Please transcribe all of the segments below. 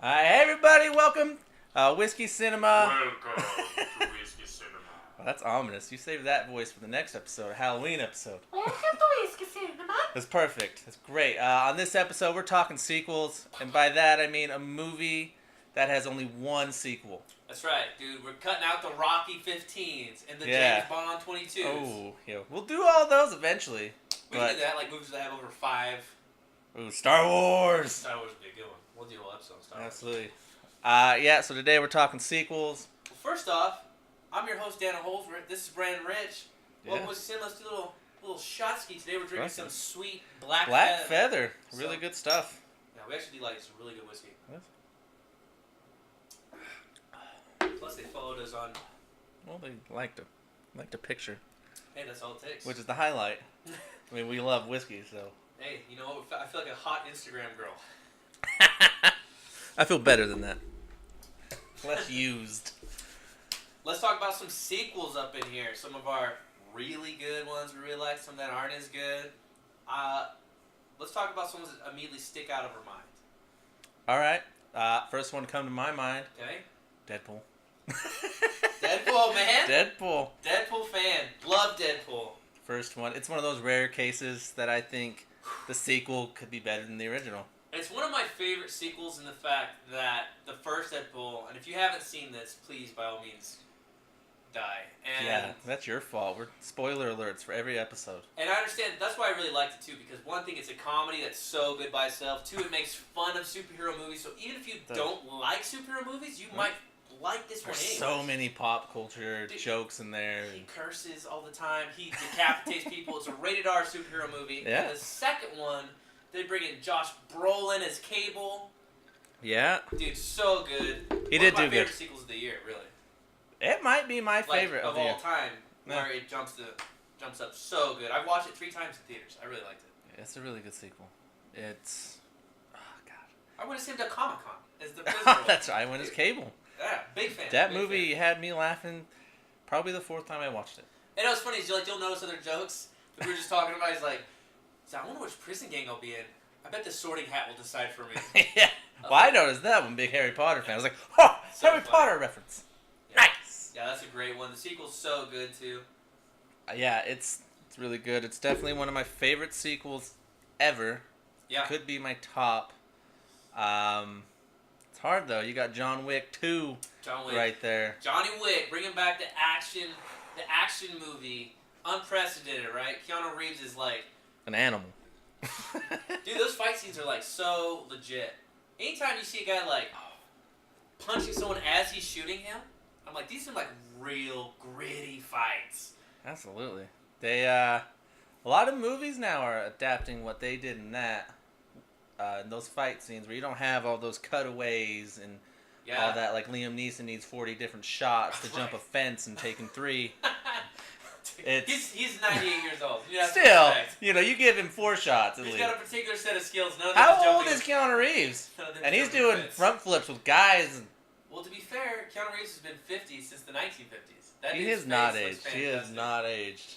Hey everybody, welcome. Whiskey Cinema. Welcome to Whiskey Cinema. Well, that's ominous. You saved that voice for the next episode, a Halloween episode. Welcome to Whiskey Cinema. That's perfect. That's great. On this episode, we're talking sequels, and by that I mean a movie that has only one sequel. That's right, dude. We're cutting out the Rocky 15s and the Yeah. James Bond 22s. Oh, yeah. We'll do all those eventually. We but- can do that, like movies that have over 5. Ooh, Star Wars. Star Wars would be a good one. We'll do a whole episode on Star Wars. Absolutely. Yeah. So today we're talking sequels. Well, first off, I'm your host, Dana Holsworth. This is Brandon Rich. Welcome Yeah. to Cinema. Let's do a little shotski. Today we're drinking Right. some sweet black Feather. Really So- good stuff. Yeah, we actually do like some really good whiskey. Yes. Plus, they followed us on. Well, they like to picture, Hey, that's all it takes. which is the highlight. I mean, we love whiskey, so. Hey, you know what? I feel like a hot Instagram girl. I feel better than that. Less used. Let's talk about some sequels up in here. Some of our really good ones we really like, some that aren't as good. Let's talk about some that immediately stick out of our mind. All right. First one to come to my mind. Okay? Deadpool. Deadpool, man! Deadpool. Deadpool fan. Love Deadpool. First one. It's one of those rare cases that I think the sequel could be better than the original. It's one of my favorite sequels in the fact that the first Deadpool, and if you haven't seen this, please, by all means, die. And Yeah, that's your fault. We're spoiler alerts for every episode. And I understand, that's why I really liked it too, because one thing, it's a comedy that's so good by itself. Two, it makes fun of superhero movies, so even if you don't like superhero movies, you might like this one There's anyway. so many pop culture Dude, jokes in there. He curses all the time, he decapitates people, it's a rated R superhero movie. Yeah. And the second one, they bring in Josh Brolin as Cable. Yeah, Dude, so good. he One did of my do favorite good. sequels of the year, really. It might be my Like, favorite of the year. all time, Yeah. where it jumps up so good. I've watched it 3 times in theaters. I really liked it. It's a really good sequel. It's... Oh, God. I went to see him at Comic-Con as the principal. That's right. I went as Cable. Yeah, big fan. That big movie fan. had me laughing probably the 4th time I watched it. And it was funny, is you'll notice other jokes that we were just talking about. He's like, I wonder which prison gang I'll be in. I bet the sorting hat will decide for me. Yeah. Well, I noticed that one, big Harry Potter fan. I was like, oh, So Harry funny. Potter reference. Yeah. Nice. Yeah, that's a great one. The sequel's so good too. Yeah, it's really good. It's definitely one of my favorite sequels ever. Yeah. Could be my top. It's hard though. You got John Wick 2 John Wick. right there. Johnny Wick, bringing back the action movie. Unprecedented, right? Keanu Reeves is like, An animal. dude, those fight scenes are like so legit. Anytime you see a guy like punching someone as he's shooting him, I'm like, these are like real gritty fights. Absolutely. They a lot of movies now are adapting what they did in that. In those fight scenes where you don't have all those cutaways and Yeah. all that, like Liam Neeson needs 40 different shots to jump a Right. fence and taking 3. It's- he's 98 years old. You have to Still, respect. you give him 4 shots at He's least. got a particular set of skills. None of them How is old jumping is Keanu Reeves? none of them And is he's jumping doing fence. front flips with guys. Well, to be fair, Keanu Reeves has been 50 since the 1950s. That He dude's has not face looks aged. He has fantastic. not aged.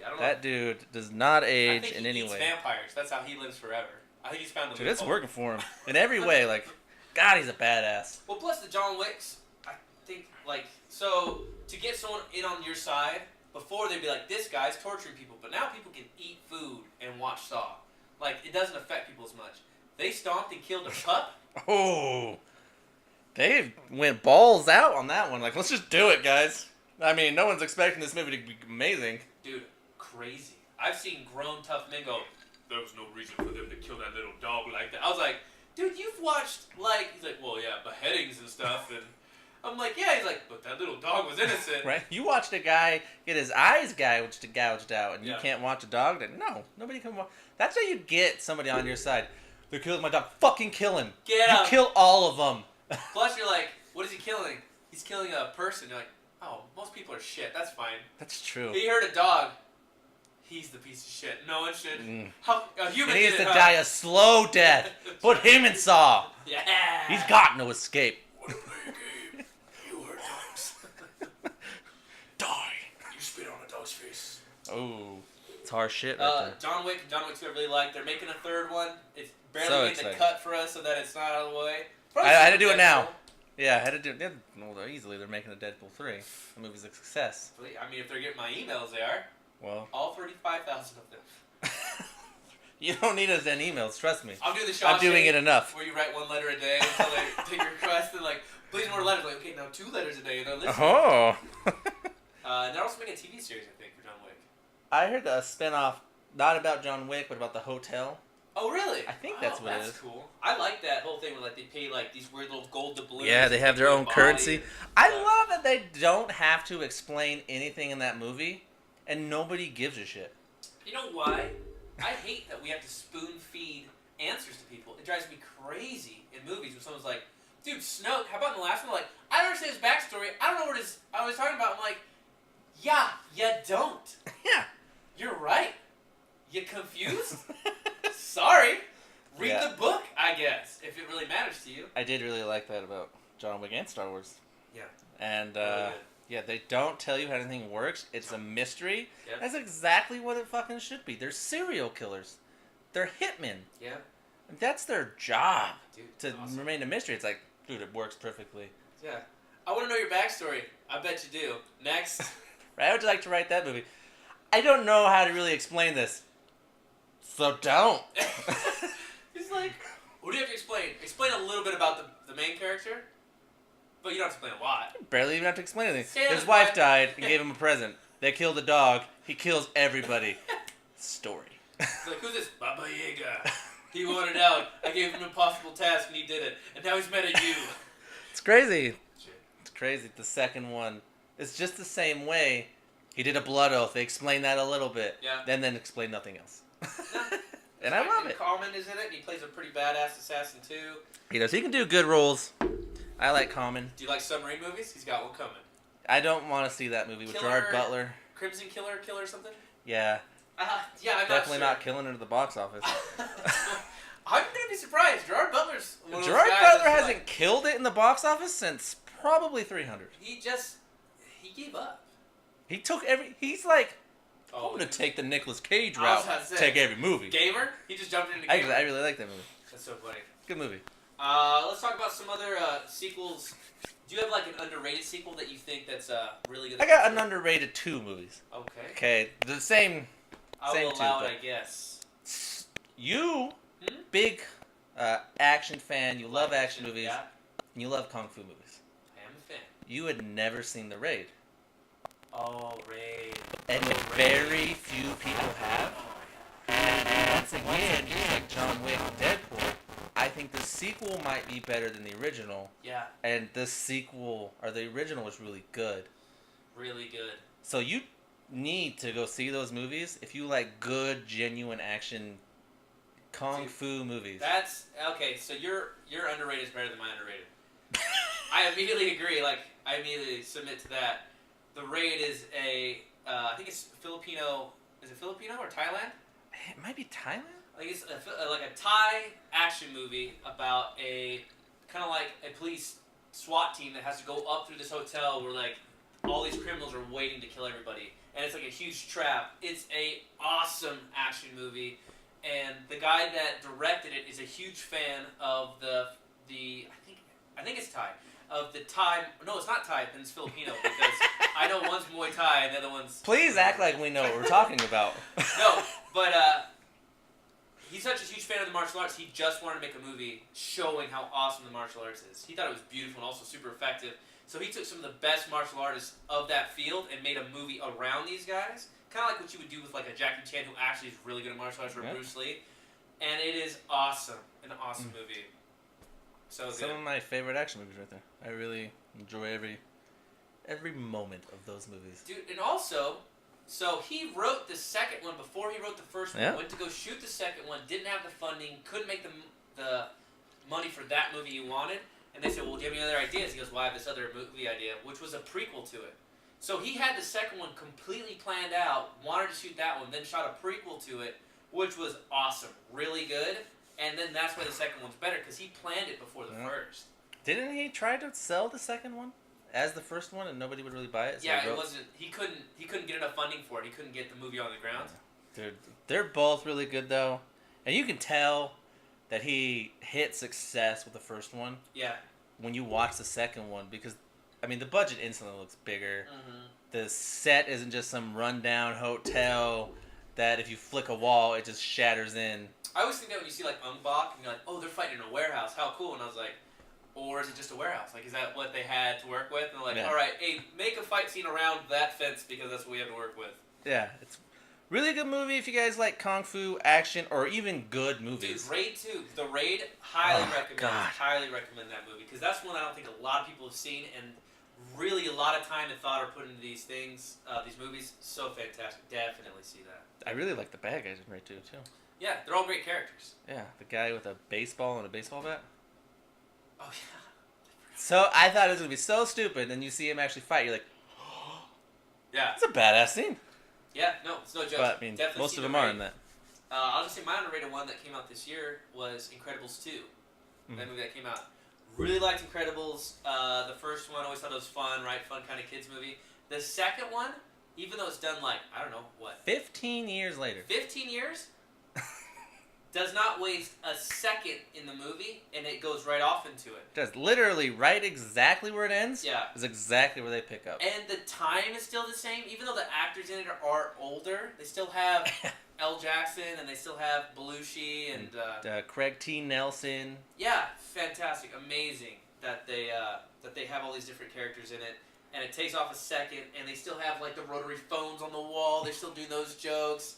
I don't know. That dude does not I age think in he any eats way. vampires. That's how he lives forever. I think he's found the Dude, it's loophole. working for him in every way. Like, God, he's a badass. Well, plus the John Wicks, I think, like, so to get someone in on your side, before they'd be like, this guy's torturing people, but now people can eat food and watch Saw. Like, it doesn't affect people as much. They stomped and killed a pup. Oh, they went balls out on that one. Like, let's just do it, guys. I mean, no one's expecting this movie to be amazing. Dude, crazy. I've seen grown tough men go, there was no reason for them to kill that little dog like that. I was like, dude, you've watched, like, he's like, well, yeah, beheadings and stuff, and I'm like, yeah, he's like, but that little dog was innocent. Right? You watched a guy get his eyes gouged out, and you Yeah. can't watch a dog that. No, nobody can watch. That's how you get somebody on your side. They're killing my dog. Fucking kill him. Get You him. kill all of them. Plus, you're like, what is he killing? He's killing a person. You're like, oh, most people are shit. That's fine. That's true. He hurt a dog. He's the piece of shit. No one should. Mm. How a human He needs did to it, huh? die a slow death. Put him in Saw. Yeah. He's got no escape. Wanna play a game? You hurt dogs. Die. You spit on a dog's face. Oh, it's harsh shit right there. John Wick 2 I really like. They're making a third one. It's barely So getting the excited. cut for us so that it's not out of the way. I had to do it Deadpool. now. Yeah, I had to do it. Well, easily. They're making a Deadpool 3. The movie's a success. I mean, if they're getting my emails, they are. Well, All 35,000 of them. you don't need us in emails. Trust me. I'm doing the I'm doing Shawshank it enough. where you write one letter a day until they take your request and like, please more letters. Like, okay, now 2 letters a day. And they're listening. Oh. And they're also making a TV series, I think, for John Wick. I heard a spinoff, not about John Wick, but about the hotel. Oh, really? I think that's what it that's is. cool. I like that whole thing where like they pay like these weird little gold doubloons. Yeah, they have their own body. currency. I Yeah. love that they don't have to explain anything in that movie, and nobody gives a shit. You know why? I hate that we have to spoon feed answers to people. It drives me crazy in movies when someone's like, dude, Snoke, how about in the last one? Like, I don't understand his backstory. I don't know what I was talking about. I'm like, yeah, you don't. Yeah. You're right. You confused? Sorry. Read Yeah. the book, I guess, if it really matters to you. I did really like that about John Wick and Star Wars. Yeah. And, Really good. yeah, they don't tell you how anything works. It's a mystery. Yeah. That's exactly what it fucking should be. They're serial killers. They're hitmen. Yeah. And that's their job, Dude, to awesome. remain a mystery. It's like, dude, it works perfectly. Yeah. I want to know your backstory. I bet you do. Next. How would you like to write that movie? I don't know how to really explain this. So don't. He's like, what do you have to explain? Explain a little bit about the main character, but you don't have to explain a lot. Barely even have to explain anything. Santa's His wife wife- died and gave him a present. They killed a dog. He kills everybody. Story. He's like, who's this? Baba Yaga. He wanted out. I gave him an impossible task and he did it. And now he's mad at you. It's crazy. It's crazy. The second one, it's just the same way. He did a blood oath. They explained that a little bit. Yeah. Then explained nothing else. No. And I love it. Common is in it, and he plays a pretty badass assassin too. He does. He can do good roles. I like Common. Do you like submarine movies? He's got one coming. I don't want to see that movie with Gerard Killer- Butler. Crimson Killer or something? Yeah. Yeah, I'm Definitely not not killing it at the box office. sure. I'm gonna be surprised. Gerard Butler's one of those Gerard guys Butler that's hasn't like- killed it in the box office since probably 300. He gave up. He took every. He's like, Oh, I'm gonna take the Nicolas Cage I was route. about to say. Take every movie. Gamer? He just jumped into Actually, Gamer. I really like that movie. That's so funny. Good movie. Let's talk about some other sequels. Do you have like an underrated sequel that you think that's really good? I got an underrated 2 movies. Okay. Okay, the same. I Same will two, allow but- it, I guess. You, Hmm? big action fan. You love Like action movies. Yeah, And you love kung fu movies. I am a fan. You had never seen The Raid, Oh, Raid. and Raid. very few people have. And once again, just like John Wick and Deadpool, I think the sequel might be better than the original. Yeah, And the sequel, or the original, was really good. really good. So you need to go see those movies if you like good, genuine action kung Dude, fu movies. That's okay. So your underrated is better than my underrated. I immediately agree. Like I immediately submit to that. The Raid is I think it's Filipino. Is it Filipino or Thailand? It might be Thailand? Like it's like a Thai action movie about a kind of like a police SWAT team that has to go up through this hotel where like all these criminals are waiting to kill everybody, and it's like a huge trap. It's a awesome action movie, and the guy that directed it is a huge fan of the I think it's Thai of the Thai. No, it's not Thai. Then it's Filipino because I know one's Muay Thai and the other one's. Please act like we know what we're talking about. No, but he's such a huge fan of the martial arts, he just wanted to make a movie showing how awesome the martial arts is. He thought it was beautiful and also super effective. So he took some of the best martial artists of that field and made a movie around these guys. Kind of like what you would do with like a Jackie Chan who actually is really good at martial arts or Yeah. Bruce Lee. And it is awesome. An awesome movie. So Some good. of my favorite action movies right there. I really enjoy every moment of those movies. Dude, and also, so he wrote the second one before he wrote the first one. Yeah. Went to go shoot the second one, didn't have the funding, couldn't make the money for that movie he wanted. And they said, well, do you have any other ideas? He goes, well, I have this other movie idea, which was a prequel to it. So he had the second one completely planned out, wanted to shoot that one, then shot a prequel to it, which was awesome, really good. And then that's why the second one's better, because he planned it before the Yeah. first. Didn't he try to sell the second one as the first one and nobody would really buy it? So Yeah, he it wrote- wasn't. He couldn't get enough funding for it. He couldn't get the movie on the ground. Dude, they're both really good though. And you can tell that he hit success with the first one Yeah. when you watch the second one, because I mean the budget instantly looks bigger. Mm-hmm. The set isn't just some rundown hotel that if you flick a wall it just shatters in. I always think that when you see like Ong Bak and you're like, oh, they're fighting in a warehouse. How cool! And I was like, or is it just a warehouse? Like, is that what they had to work with? And they're like, Yeah. all right, hey, make a fight scene around that fence because that's what we have to work with. Yeah, it's really good movie if you guys like kung fu, action, or even good Dude, movies. Raid 2. The Raid, highly Oh, recommend. God. Highly recommend that movie because that's one I don't think a lot of people have seen, and really a lot of time and thought are put into these things, these movies. So fantastic. Definitely see that. I really like the bad guys in Raid 2 too. Yeah, they're all great characters. Yeah, the guy with a baseball and a baseball bat. Oh yeah. So I thought it was gonna be so stupid, and you see him actually fight. You're like, Yeah. it's a badass scene. Yeah. No, it's no joke. But I mean, Definitely most see of the them are Raid. in that. I'll just say my underrated one that came out this year was Incredibles 2. That movie that came out. Really liked Incredibles. The first one, always thought it was fun, right? Fun kind of kids movie. The second one, even though it's done like, I don't know, what? 15 years later. 15 years? Does not waste a second in the movie, and it goes right off into it. Does literally right exactly where it ends. Yeah. Is exactly where they pick up. And the time is still the same, even though the actors in it are older. They still have L. Jackson, and they still have Belushi, and Craig T. Nelson. yeah, fantastic, amazing that they have all these different characters in it, and it takes off a second, and they still have like the rotary phones on the wall. They're still doing those jokes.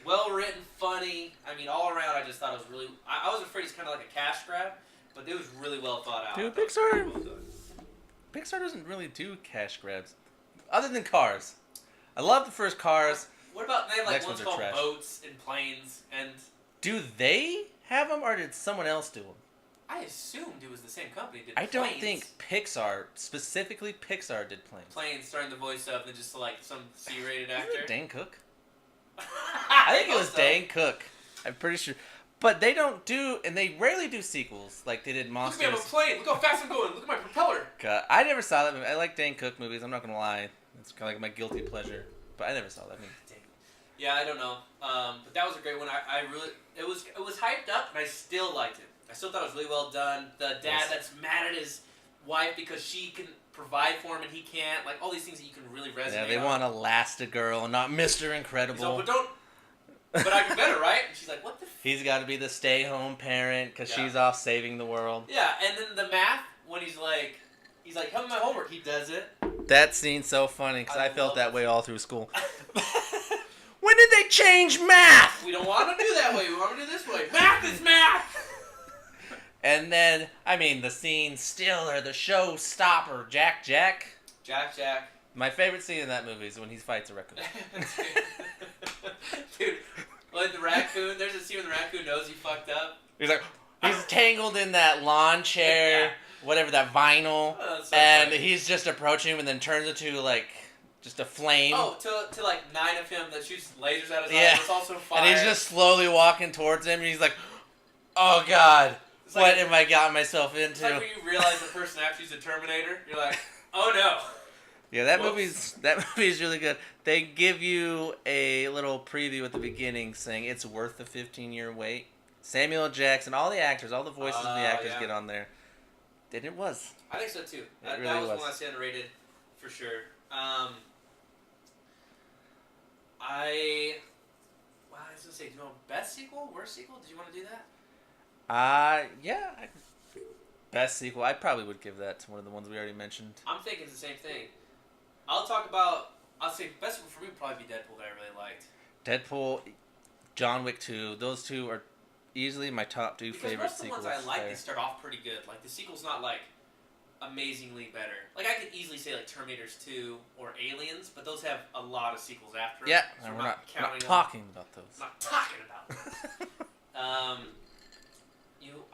Well written, funny. I mean, all around, I just thought it was really. I was afraid it's kind of like a cash grab, but it was really well thought out. Dude, I thought it was Pixar- really well done. Pixar doesn't really do cash grabs, other than Cars. I love the first Cars. What about they have like Next ones ones are called trash. boats and planes, and Do they have them, or did someone else do them? I assumed it was the same company. Did I don't Planes. think Pixar, specifically Pixar, did Planes. Planes starting the voice of, and just like some C-rated Isn't actor. it Dane Cook? I think it was so. Dane Cook. I'm pretty sure. But they don't do, and they rarely do sequels like they did Look at Monsters. me, I'm a plane. Look how fast I'm going. Look at my propeller. God, I never saw that movie. I like Dane Cook movies. I'm not gonna lie. It's kind of like my guilty pleasure. But I never saw that movie. Yeah, I don't know. But that was a great one. I really, it was hyped up, and I still liked it. I still thought it was really well done. The dad Yes. that's mad at his wife because she can provide for him and he can't. Like all these things that you can really resonate. Yeah, they on. want Elastigirl, not Mr. He's like, Incredible. but don't. But I can better, right? And she's like, what the. He's got to be the stay-home parent because Yeah. she's off saving the world. Yeah, and then the math when he's like, help me my homework. He does it. That scene's so funny because I I felt love that it. way all through school. When did they change math? We don't want to do that way. We want to do this way. Math is math. And then, I mean, the scene Stiller, the showstopper, Jack. Jack. My favorite scene in that movie is when he fights a raccoon. Dude, like the raccoon. There's a scene where the raccoon knows he fucked up. He's like, he's tangled in that lawn chair, Yeah. whatever, that vinyl, Oh, that's so and funny. he's just approaching him and then turns into, like, just a flame. Oh, to like 9 of him that shoots lasers out of his Yeah. eyes. It's also fire. And he's just slowly walking towards him, and he's like, oh, God, It's what like, have I gotten myself it's like into? when you realize the person actually is a Terminator. You're like, oh no. Yeah, that Whoops. movie's really good. They give you a little preview at the beginning saying it's worth the 15-year wait. Samuel L. Jackson, all the actors, all the voices of the actors yeah. get on there. And it was. I think so too. That really was was. one I say underrated for sure. Wow, I was gonna say, do you know best sequel, worst sequel? Did you want to do that? Yeah. Best sequel, I probably would give that to one of the ones we already mentioned. I'm thinking the same thing. I'll say best sequel for me would probably be Deadpool that I really liked. Deadpool, John Wick 2, those two are easily my top two Because favorite most of the sequels. ones I like, there. they start off pretty good. Like the sequel's not like amazingly better. Like I could easily say like Terminators 2 or Aliens, but those have a lot of sequels after. Yeah, so and we're we're not counting them. talking about those. I'm not talking about those.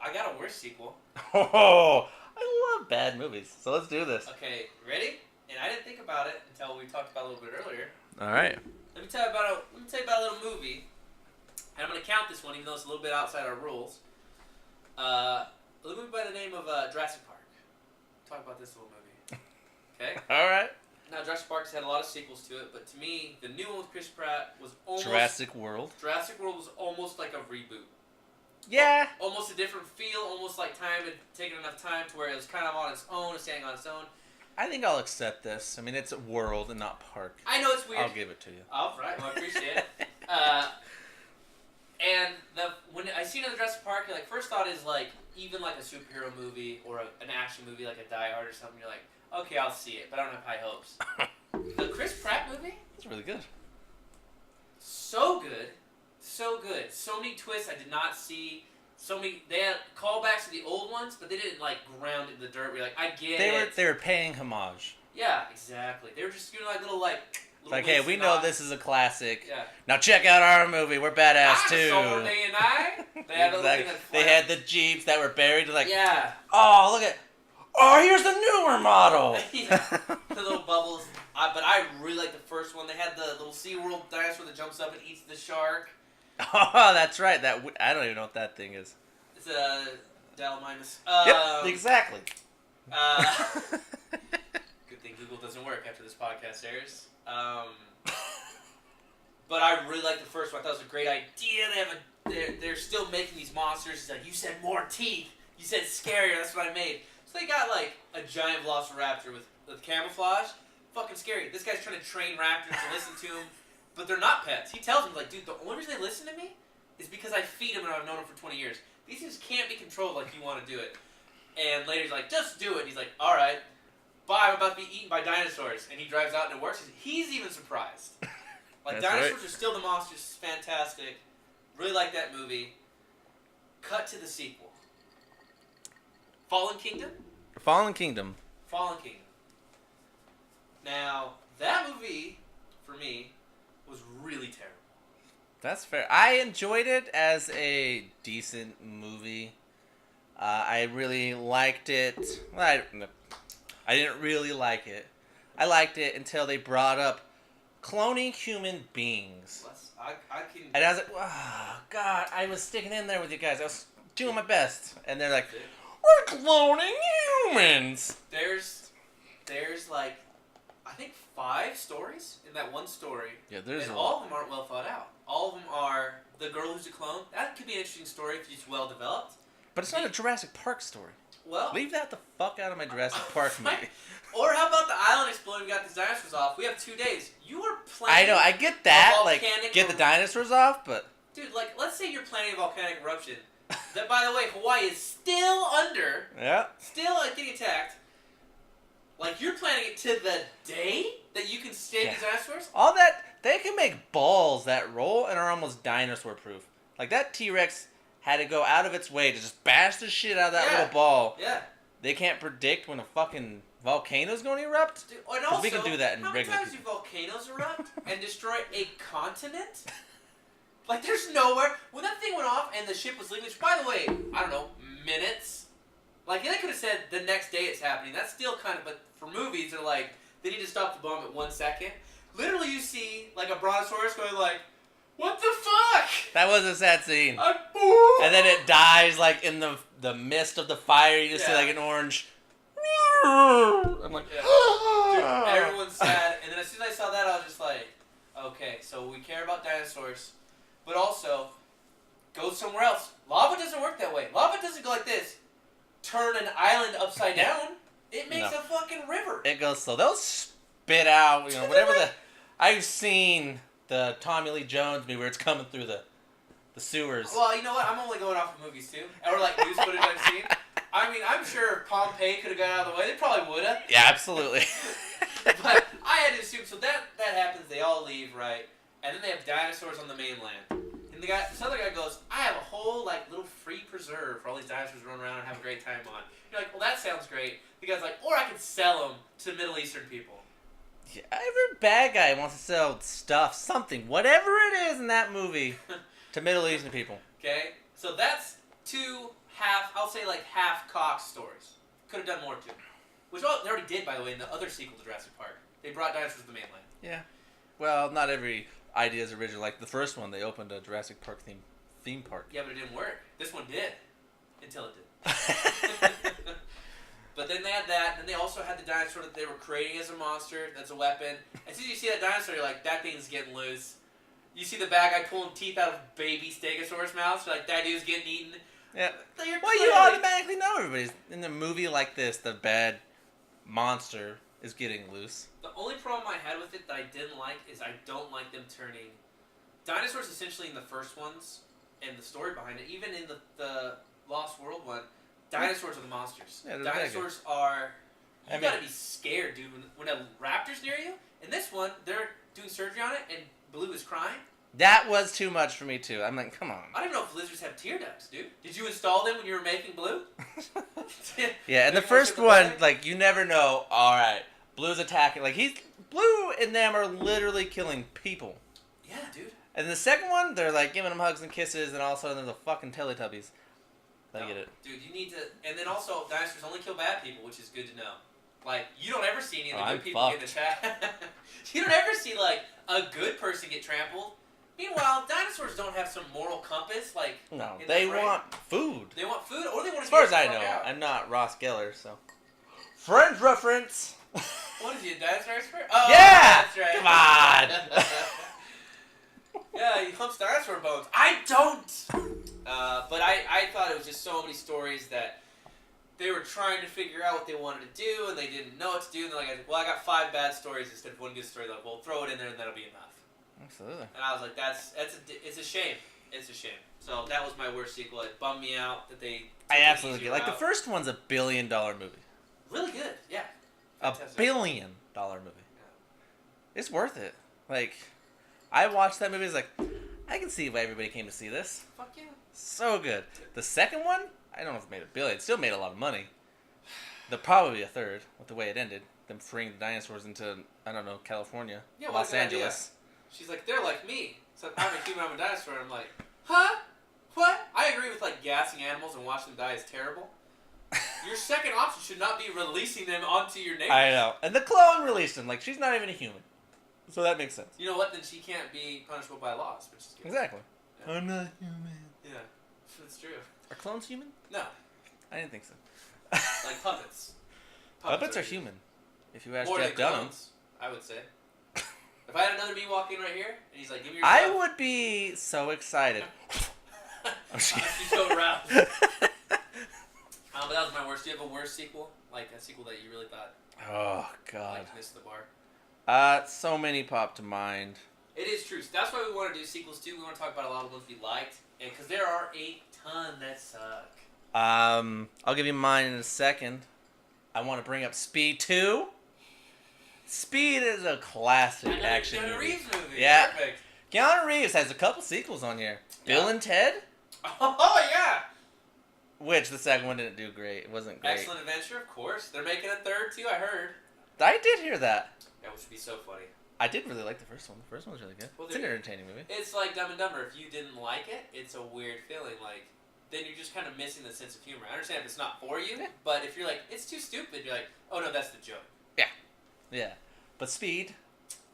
I got a worse sequel. Oh, I love bad movies. So let's do this. Okay, ready? And I didn't think about it until we talked about it a little bit earlier. All right. Let me tell you about a little movie. And I'm gonna count this one, even though it's a little bit outside our rules. A little movie by the name of Jurassic Park. Talk about this little movie. Okay. All right. Now Jurassic Park's had a lot of sequels to it, but to me, the new one with Chris Pratt was almost Jurassic World. Jurassic World was almost like a reboot. Yeah. Almost a different feel, almost like time had taken enough time to where it was kind of on its own, standing on its own. I think I'll accept this. I mean, it's a world and not park. I know it's weird. I'll give it to you. All right, well, I appreciate it. And when I see it in the Jurassic Park, like first thought is like even like a superhero movie or an action movie like a Die Hard or something. You're like, okay, I'll see it, but I don't have high hopes. The Chris Pratt movie, It's really good. so good, so good. So many twists I did not see. So many. They had callbacks to the old ones, but they didn't like ground it in the dirt. Where you're like, I get it. They were paying homage. Yeah, exactly. They were just doing like little like. It's like, hey, we know this is a classic. Yeah. Now check out our movie. We're badass too. Dinosaur Day and I. They had a little thing that They had the Jeeps that were buried. Like, yeah. oh, look at. Oh, here's the newer model. Yeah. The little bubbles. But I really like the first one. They had the little SeaWorld dinosaur that jumps up and eats the shark. Oh, that's right. I don't even know what that thing is. It's a Dallamimus. Yep, exactly. Good thing Google doesn't work after this podcast airs. But I really like the first one. I thought it was a great idea. They're still making these monsters. It's like, you said more teeth. You said scarier. That's what I made. So they got like a giant velociraptor with camouflage. Fucking scary. This guy's trying to train raptors to listen to him, but they're not pets. He tells them like, dude, the only reason they listen to me is because I feed them and I've known them for 20 years. These things can't be controlled like you want to do it. And later he's like, just do it. And he's like, all right. Bye, I'm about to be eaten by dinosaurs. And he drives out and it works. He's even surprised. Like, That's dinosaurs right. are still the monsters. It's fantastic. Really like that movie. Cut to the sequel. Fallen Kingdom? Fallen Kingdom. Fallen Kingdom. Now, that movie, for me, was really terrible. That's fair. I enjoyed it as a decent movie. I really liked it. Well, I didn't really like it. I liked it until they brought up cloning human beings. I can... And I was like, oh, God, I was sticking in there with you guys. I was doing my best. And they're like, we're cloning humans. There's like, I think 5 stories in that one story. Yeah, there's and a all lot. of them aren't well thought out. All of them are the girl who's a clone. That could be an interesting story if it's well developed. But it's not a Jurassic Park story. Well, Leave that the fuck out of my Jurassic Park movie. Or how about the island exploding? We got these dinosaurs off. We have 2 days. You are planning. I know, I get that. a Like, volcanic get the dinosaurs off, but... Dude, like, let's say you're planning a volcanic eruption. That, by the way, Hawaii is still under, Yeah. still getting attacked. Like, you're planning it to the day that you can save these dinosaurs? All that... They can make balls that roll and are almost dinosaur-proof. Like, that T-Rex had to go out of its way to just bash the shit out of that little ball. Yeah. They can't predict when a fucking volcano's going to erupt? Dude, and 'Cause also, we can do that in how many regular times do volcanoes erupt and destroy a continent? Like, there's nowhere. When that thing went off and the ship was leaving, which, by the way, I don't know, minutes. Like, they could have said the next day it's happening. That's still kind of, but for movies, they're like, they need to stop the bomb at 1 second. Literally, you see, like, a brontosaurus going like, what the fuck? That was a sad scene. Ooh. And then it dies, like, in the mist of the fire. You just see, Yeah. like, an orange... I'm like... Dude, everyone's sad. And then as soon as I saw that, I was just like, okay, so we care about dinosaurs, but also, go somewhere else. Lava doesn't work that way. Lava doesn't go like this. Turn an island upside down. It makes No. a fucking river. It goes slow. They'll spit out, you know, whatever the... I've seen the Tommy Lee Jones movie where it's coming through the sewers. Well, you know what? I'm only going off of movies, too. Or, like, news footage I've seen. I mean, I'm sure if Pompeii could have got out of the way. They probably would have. Yeah, absolutely. But I had to assume, so that happens, they all leave, right? And then they have dinosaurs on the mainland. And this other guy goes, I have a whole, like, little free preserve for all these dinosaurs to run around and have a great time on. You're like, well, that sounds great. The guy's like, or I could sell them to Middle Eastern people. Yeah, every bad guy wants to sell stuff, something, whatever it is in that movie, to Middle Eastern people. Okay? So that's 2 half-cocked stories. Could have done more, too. Which they already did, by the way, in the other sequel to Jurassic Park. They brought dinosaurs to the mainland. Yeah. Well, not every idea is original. Like the first one, they opened a Jurassic Park theme park. Yeah, but it didn't work. This one did. Until it did. But then they had that, and then they also had the dinosaur that they were creating as a monster, that's a weapon. As soon as you see that dinosaur, you're like, that thing's getting loose. You see the bad guy pulling teeth out of baby Stegosaurus mouths. Like, that dude's getting eaten. Yeah. You're Well, you clearly- automatically know everybody's in a movie like this. The bad monster is getting loose. The only problem I had with it that I didn't like is I don't like them turning dinosaurs essentially in the first ones and the story behind it. Even in the Lost World one, dinosaurs are the monsters. Yeah, they're Dinosaurs are. You I mean- gotta be scared, dude. When a raptor's near you. In this one, they're doing surgery on it, and Blue is crying. That was too much for me too. I'm like, come on. I don't even know if lizards have tear ducts, dude. Did you install them when you were making Blue? Yeah, and the Maybe first we'll ship it one, like, you never know. All right, Blue's attacking. Like, Blue and them are literally killing people. Yeah, dude. And the second one, they're like giving them hugs and kisses, and all of a sudden there's a fucking Teletubbies. I No, get it. Dude, you need to. And then also, dinosaurs only kill bad people, which is good to know. Like, you don't ever see any of the Oh, good I'm people get attacked. You don't ever see, like, a good person get trampled. Meanwhile, dinosaurs don't have some moral compass. Like, No, in they their brain. want food. They want food, or they want to As far get as I the fuck know, out. I'm not Ross Geller, so. Friends reference. What is he, a dinosaur expert? Oh, Yeah! that's right. Come on! Yeah, he humps dinosaur bones. I don't! But I thought it was just so many stories that they were trying to figure out what they wanted to do, and they didn't know what to do, and they're like, well, I got 5 bad stories instead of 1 good story. They're like, well, throw it in there, and that'll be enough. Absolutely. And I was like, it's a shame. It's a shame. So that was my worst sequel. It bummed me out that they I took the absolutely easier get it. Like, the route. first one's $1 billion movie. Really good, yeah. $1 Fantastic. billion movie. It's worth it. Like, I watched that movie, I was like, I can see why everybody came to see this. Fuck yeah. So good. The second one, I don't know if it made $1 billion. It still made a lot of money. They'll probably be a third with the way it ended. Them freeing the dinosaurs into, I don't know, California, Yeah, what a Los good idea. Angeles. She's like, they're like me. So I'm a human, I'm a dinosaur. And I'm like, huh? What? I agree with like gassing animals and watching them die is terrible. Your second option should not be releasing them onto your neighbors. I know. And the clone released him. Like, she's not even a human. So that makes sense. You know what? Then she can't be punishable by laws, which is good. Exactly. Yeah. I'm not human. Yeah, that's true. Are clones human? No, I didn't think so. like puppets. Puppets are human. If you ask More Jeff than Dunham. clones, I would say. If I had another me walk in right here, and he's like, give me your I stuff. would be so excited. I'm just I'd kidding. be so aroused. But that was my worst. Do you have a worst sequel? Like a sequel that you really thought Oh, God. like missed the bar? So many pop to mind. It is true. So that's why we want to do sequels too. We want to talk about a lot of ones we liked, and because there are a ton that suck. I'll give you mine in a second. I want to bring up Speed 2. Speed is a classic Another action Keanu movie. Reeves movie. Yeah. Perfect. Keanu Reeves has a couple sequels on here. Yeah. Bill and Ted, Oh yeah. which the second one didn't do great. It wasn't great. Excellent Adventure, of course. They're making a third too. I heard. I did hear that. That would be so funny. I did really like the first one. The first one was really good. Well, It's an there- entertaining movie. It's like Dumb and Dumber. If you didn't like it, it's a weird feeling. Like, then you're just kind of missing the sense of humor. I understand if it's not for you, Yeah. but if you're like, it's too stupid, you're like, oh no, that's the joke. Yeah. But Speed,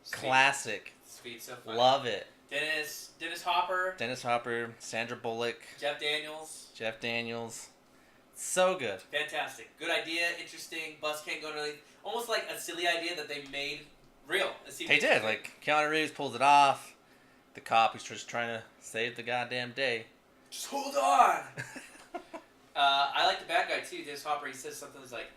Speed. classic. Speed's so funny. Love it. Dennis Hopper, Dennis Hopper, Sandra Bullock, Jeff Daniels. Jeff Daniels. So good. Fantastic. Good idea. Interesting. Bus can't go underneath. Almost like a silly idea that they made real. It seemed They did. interesting. Like, Keanu Reeves pulls it off. The cop who's just trying to save the goddamn day. Just hold on. I like the bad guy too. Dennis Hopper. He says something that's like,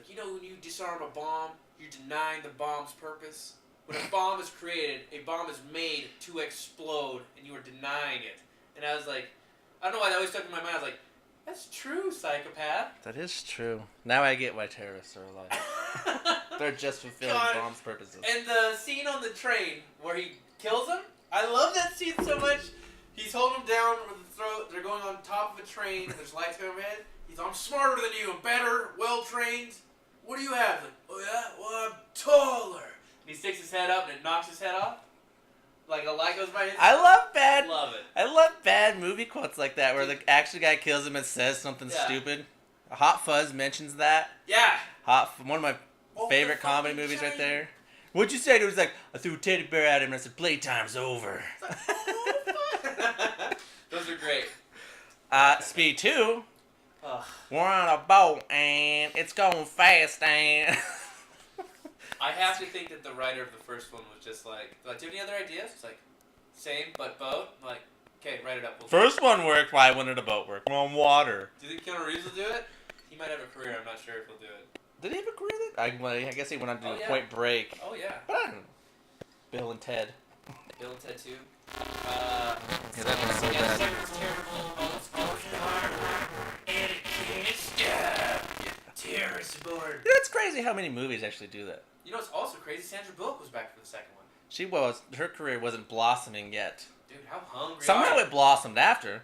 you know, when you disarm a bomb, you're denying the bomb's purpose. When a bomb is created, a bomb is made to explode, and you are denying it. And I was like, I don't know why that always stuck in my mind. I was like, that's true, psychopath. That is true. Now I get why terrorists are alive. They're just fulfilling God. bomb's purposes. And the scene on the train where he kills him, I love that scene so much. He's holding him down with the throat. They're going on top of a train. There's lights going overhead. He's, I'm smarter than you. I'm better, well trained. What do you have? Like, oh yeah, well I'm taller. And he sticks his head up and it knocks his head off. Like a light goes by his. I love bad. love it. I love bad movie quotes like that where the action guy kills him and says something Yeah. stupid. Hot Fuzz mentions that. Yeah. One of my Oh, favorite the comedy fucking movies right train. there. What'd you say? It was like, I threw a teddy bear at him and I said, playtime's over. Those are great. Speed 2, Ugh. we're on a boat and it's going fast and... I have to think that the writer of the first one was just like, do you have any other ideas? It's like, Same, but boat. Like, okay, write it up. First one worked. Why wouldn't a boat work? On water. Do you think Keanu Reeves will do it? He might have a career. I'm not sure if he'll do it. Did he have a career then? I guess he went on to do Oh, yeah. Point Break. Oh yeah. But I don't know. Bill and Ted. Bill and Ted 2. Yeah, that one's so bad. Terrible. Boats going hard. And it can't stop. Terrorist aboard. You know, it's crazy how many movies actually do that. You know what's also crazy? Sandra Bullock was back for the second one. She was. Her career wasn't blossoming yet. Dude, how hungry Somehow are you? it blossomed after.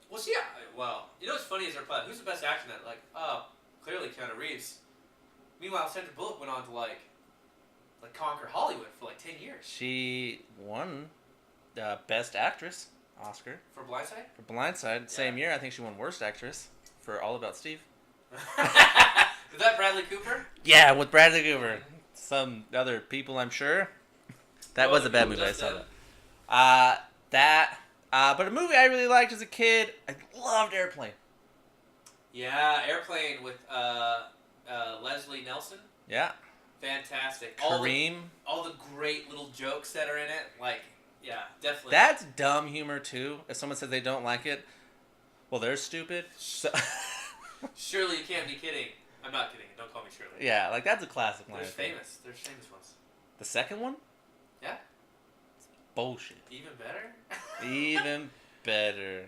Well, see, well, you know what's funny is they're playing, who's the best actor in that? Like, clearly Keanu Reeves. Meanwhile, Sandra Bullock went on to, like conquer Hollywood for, 10 years. She won the Best Actress Oscar For Blindside? for Blindside. Same year, I think she won Worst Actress for All About Steve. Is that Bradley Cooper? Yeah, with Bradley Cooper. Some other people, I'm sure. That Well, was a bad people movie. I just saw did. that. But a movie I really liked as a kid. I loved Airplane. Yeah, Airplane with Leslie Nelson. Yeah. Fantastic. Kareem. All the great little jokes that are in it. Yeah, definitely. That's dumb humor too. If someone says they don't like it, well, they're stupid. So Surely you can't be kidding. I'm not kidding. Don't call me Shirley. yeah, that's a classic line. There's famous. There's famous ones. The second one? Yeah. It's bullshit. Even better? Even better.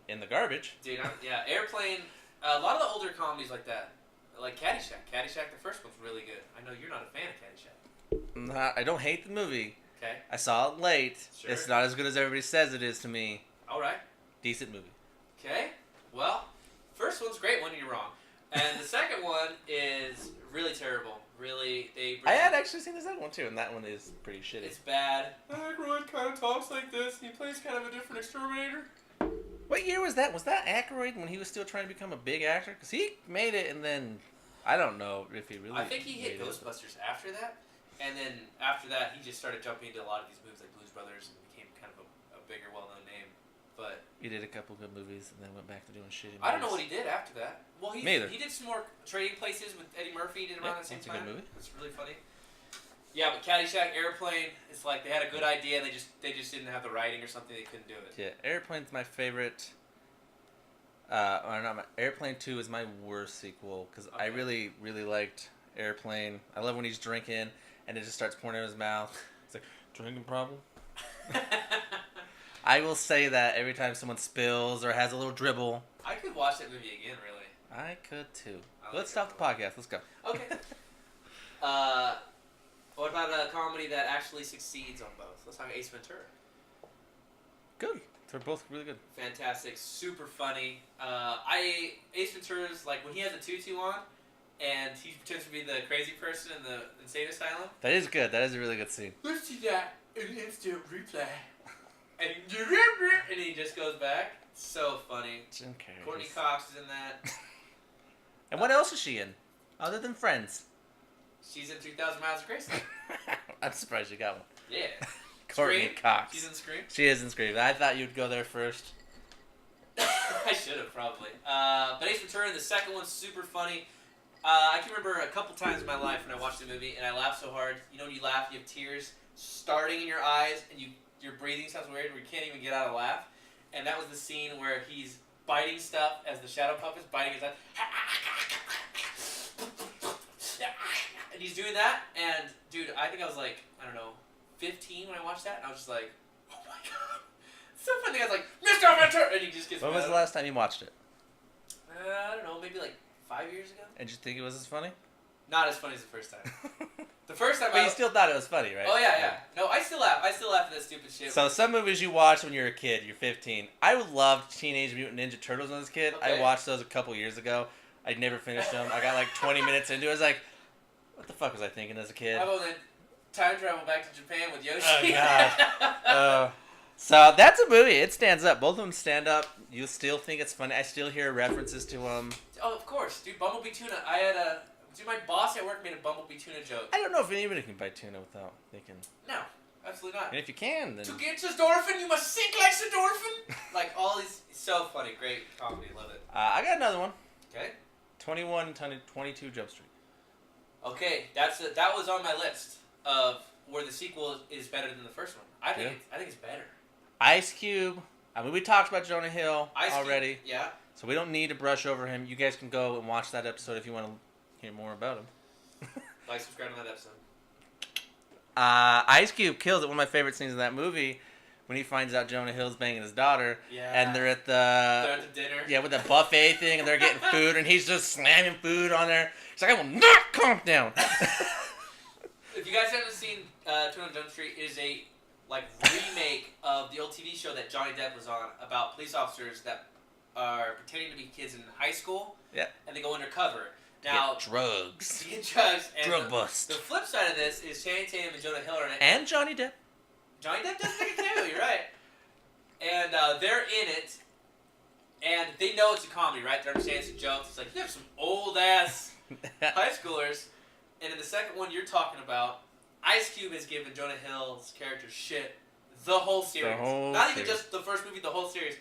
In the garbage. Dude, yeah, Airplane. A lot of the older comedies like that. Like Caddyshack. Caddyshack, the first one's really good. I know you're not a fan of Caddyshack. I don't hate the movie. Okay. I saw it late. Sure. It's not as good as everybody says it is to me. Alright. Decent movie. Okay. Well, first one's great one, you're wrong. And the second one is really terrible. Really, I had actually seen the second one too, and that one is pretty shitty. It's bad. Aykroyd kind of talks like this, and he plays kind of a different exterminator. What year was that? Was that Aykroyd when he was still trying to become a big actor? Because he made it, and then I don't know if he really. I think he hit made it. Ghostbusters after that, and then after that, he just started jumping into a lot of these movies like Blues Brothers and became kind of a bigger, well-known name. But He did a couple good movies, and then went back to doing shitty movies. I don't know what he did after that. Well, Me either. he did some more Trading Places with Eddie Murphy. Did around Yeah, the same that's a good time. movie. It's really funny. Yeah, but Caddyshack, Airplane, it's like they had a good idea, and they just didn't have the writing or something. They couldn't do it. Yeah, Airplane's my favorite. Or not, Airplane 2 is my worst sequel because I Okay. really, really liked Airplane. I love when he's drinking and it just starts pouring in his mouth. It's like, drinking problem? I will say that every time someone spills or has a little dribble. I could watch that movie again, really. I could too. I Let's like stop the podcast. Let's go. Okay. What about a comedy that actually succeeds on both? Let's talk Ace Ventura. Good. They're both really good. Fantastic, super funny. Ace Ventura's like when he has a tutu on, and he pretends to be the crazy person in the insane asylum. That is good. That is a really good scene. Let's see that in instant replay. And he just goes back. So funny. Jim Carrey. Courtney Cox is in that. And what else is she in? Other than Friends. She's in 2,000 Miles of Graceland. I'm surprised you got one. Yeah. Courtney Scream? Cox. She's in Scream. She is in Scream. I thought you'd go there first. I should have probably. But Ace Ventura, the second one's super funny. I can remember a couple times in my life when I watched the movie and I laughed so hard. You know when you laugh, you have tears starting in your eyes and your breathing sounds weird where you can't even get out a laugh. And that was the scene where he's biting stuff as the shadow puppet's biting his eye. And he's doing that, and dude, I think I was like, I don't know, 15 when I watched that, and I was just like, oh my god. So funny, I was like, Mr. Ventura! And he just gets When was mad. the last time you watched it? I don't know, maybe like 5 years ago? And did you think it was as funny? Not as funny as the first time. The first time But you still thought it was funny, right? Oh yeah. No, I still laugh. I still laugh at that stupid shit. So some movies you watched when you were a kid, you're 15. I loved Teenage Mutant Ninja Turtles when I was a kid. Okay. I watched those a couple years ago. I never finished them. I got like 20 minutes into it. I was like, what the fuck was I thinking as a kid? How about then time travel back to Japan with Yoshi? Oh, God. So that's a movie. It stands up. Both of them stand up. You still think it's funny. I still hear references to them. Oh, of course, dude. Bumblebee tuna. Dude, my boss at work made a Bumblebee tuna joke. I don't know if anybody can buy tuna without thinking. No, absolutely not. And if you can, then... To get to Dorfin, you must sink like Dorfin. Like all these, so funny, great comedy, love it. I got another one. Okay. 22 Jump Street. Okay, that was on my list of where the sequel is better than the first one. I think it's better. Ice Cube. I mean, we talked about Jonah Hill Ice Cube, already, yeah. so we don't need to brush over him. You guys can go and watch that episode if you want to hear more about him. Like, subscribe to that episode. Ice Cube kills it. One of my favorite scenes in that movie when he finds out Jonah Hill's banging his daughter, and they're at the dinner. Yeah, with the buffet thing, and they're getting food, and he's just slamming food on there. He's like, I will not calm down. If you guys haven't seen 21 Jump Street, it is a remake of the old TV show that Johnny Depp was on about police officers that are pretending to be kids in high school. Yeah. And they go undercover. Now, get drugs. Get drugs. And drug bust. The flip side of this is Channing Tatum and Jonah Hill are in it. And Johnny Depp. Johnny Depp does make a cameo, you're right. And they're in it, and they know it's a comedy, right? They understand it's a joke. It's like, you have some old-ass high schoolers. And in the second one you're talking about, Ice Cube has given Jonah Hill's character shit the whole series. Not even just the first movie, the whole series.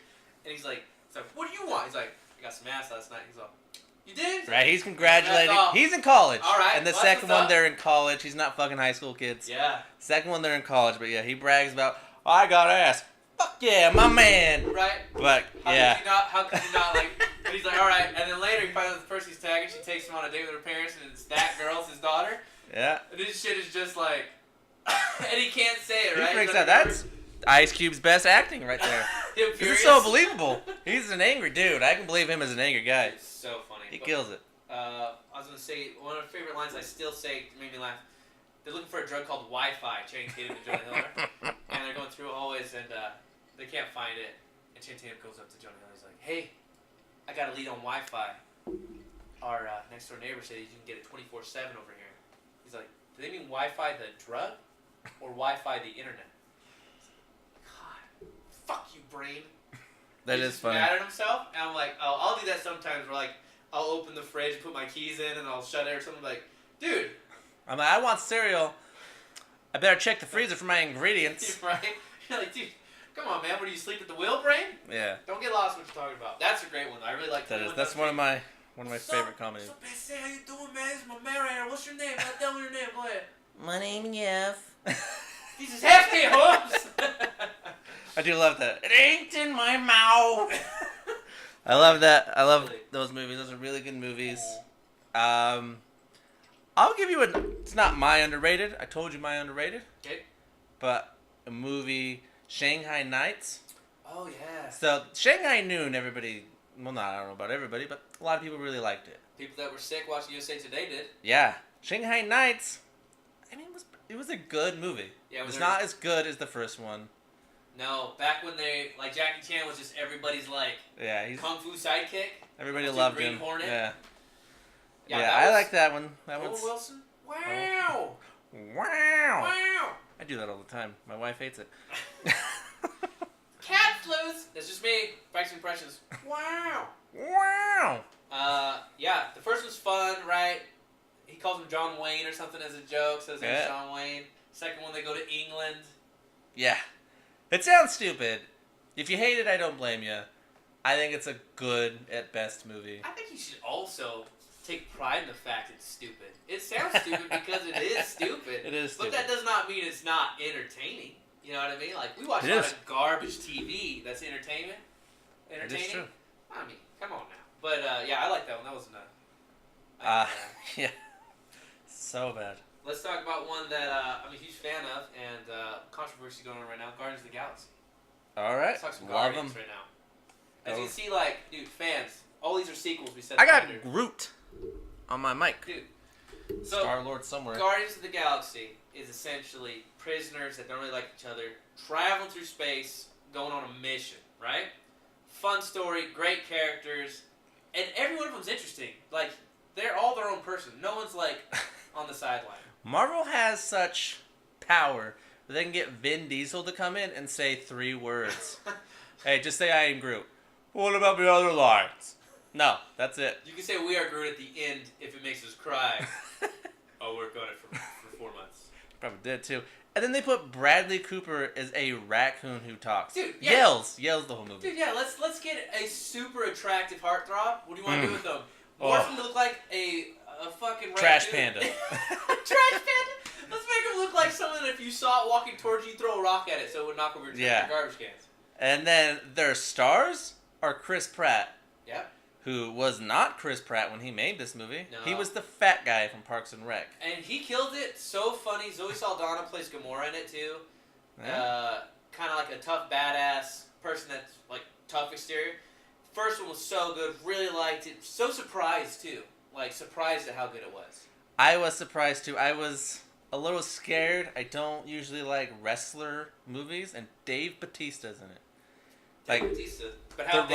And he's like, what do you want? He's like, I got some ass last night. He's like, you did? Right, he's congratulating. He's in college. All right. And the second one, they're in college. He's not fucking high school kids. Yeah. Second one, they're in college. But yeah, he brags about, I got ass. Fuck yeah, my man. Right. But yeah. How could you not like? And he's like, all right. And then later, he finds out the person he's tagging. She takes him on a date with her parents, and it's that girl's his daughter. Yeah. And this shit is just like, and he can't say it, right? He freaks out. That's Ice Cube's best acting right there. This is so believable. He's an angry dude. I can believe him as an angry guy. It's so funny. He kills it. I was gonna say one of my favorite lines. I still say made me laugh. They're looking for a drug called Wi-Fi. Channing Tatum and Jonah Hill are. And they're going through always, and they can't find it. And Channing Tatum goes up to Jonah Hill. He's like, "Hey, I got a lead on Wi-Fi. Our next door neighbor said you can get it 24/7 over here." He's like, "Do they mean Wi-Fi the drug, or Wi-Fi the internet?" God, fuck you, brain. That He's is just funny. mad at himself, and I'm like, oh, I'll do that sometimes. Where like, I'll open the fridge, put my keys in, and I'll shut it or something. Like, dude. I'm like, I want cereal. I better check the freezer for my ingredients. Right? You're like, dude, come on, man. What do you sleep at the wheel, brain? Yeah. Don't get lost in what you're talking about. That's a great one. I really like That is. 21 That's Jump one of Street. my favorite comedies. What's up, man? Say, how you doing, man? This is my narrator. What's your name? Tell me your name. Go ahead. My name Jeff. This is Hefty Holmes. I do love that. It ain't in my mouth. I love that. I love those movies. Those are really good movies. I'll give you it's not my underrated. I told you my underrated. Okay. But a movie, Shanghai Nights. Oh, yeah. So, Shanghai Noon, everybody, well, I don't know about everybody, but a lot of people really liked it. People that were sick watching USA Today did. Yeah. Shanghai Nights, I mean, it was a good movie. Yeah, it's not as good as the first one. No, back when Jackie Chan was just everybody's yeah, he's kung fu sidekick. Everybody loved Green him. Hornet. Yeah. Yeah, I like that one. That Owen one's Wilson. Wow. Wow. Wow. I do that all the time. My wife hates it. Cat flus. That's just me practicing impressions. Wow. Wow. Yeah, the first was fun, right? He calls him John Wayne or something as a joke. Says he's John Wayne. Second one, they go to England. Yeah. It sounds stupid. If you hate it, I don't blame you. I think it's a good, at best, movie. I think you should also take pride in the fact it's stupid. It sounds stupid because it is stupid. It is stupid. But that does not mean it's not entertaining. You know what I mean? Like, we watch a lot of garbage TV that's entertaining. It is true. I mean, come on now. But, yeah, I like that one. That was yeah. So bad. Let's talk about one that I'm a huge fan of, and controversy going on right now, Guardians of the Galaxy. All right. Let's talk some Love Guardians them. right now. As you can see, like, dude, fans, all these are sequels we said. I got Groot on my mic. Dude. So, Star-Lord somewhere. Guardians of the Galaxy is essentially prisoners that don't really like each other, traveling through space, going on a mission, right? Fun story, great characters, and every one of them's interesting. Like, they're all their own person. No one's, like, on the sideline. Marvel has such power that they can get Vin Diesel to come in and say 3 words. Hey, just say I am Groot. What about the other lines? No, that's it. You can say we are Groot at the end if it makes us cry. I'll work on it for 4 months. Probably did too. And then they put Bradley Cooper as a raccoon who talks. Dude, yeah. Yells the whole movie. Dude, yeah, let's get a super attractive heartthrob. What do you want to do with them? Morph him to look like a fucking Trash raccoon. panda. Trash panda? Let's make him look like someone that if if you saw it walking towards you, throw a rock at it so it would knock over your Yeah. garbage cans. And then their stars are Chris Pratt, Yeah. who was not Chris Pratt when he made this movie. No. He was the fat guy from Parks and Rec. And he killed it. So funny. Zoe Saldana plays Gamora in it too. Yeah. Kind of like a tough badass person that's like tough exterior. First one was so good. Really liked it. So surprised too. Like surprised at how good it was. I was surprised too. I was a little scared. I don't usually like wrestler movies, and Dave Bautista's in it. Like Batista. But how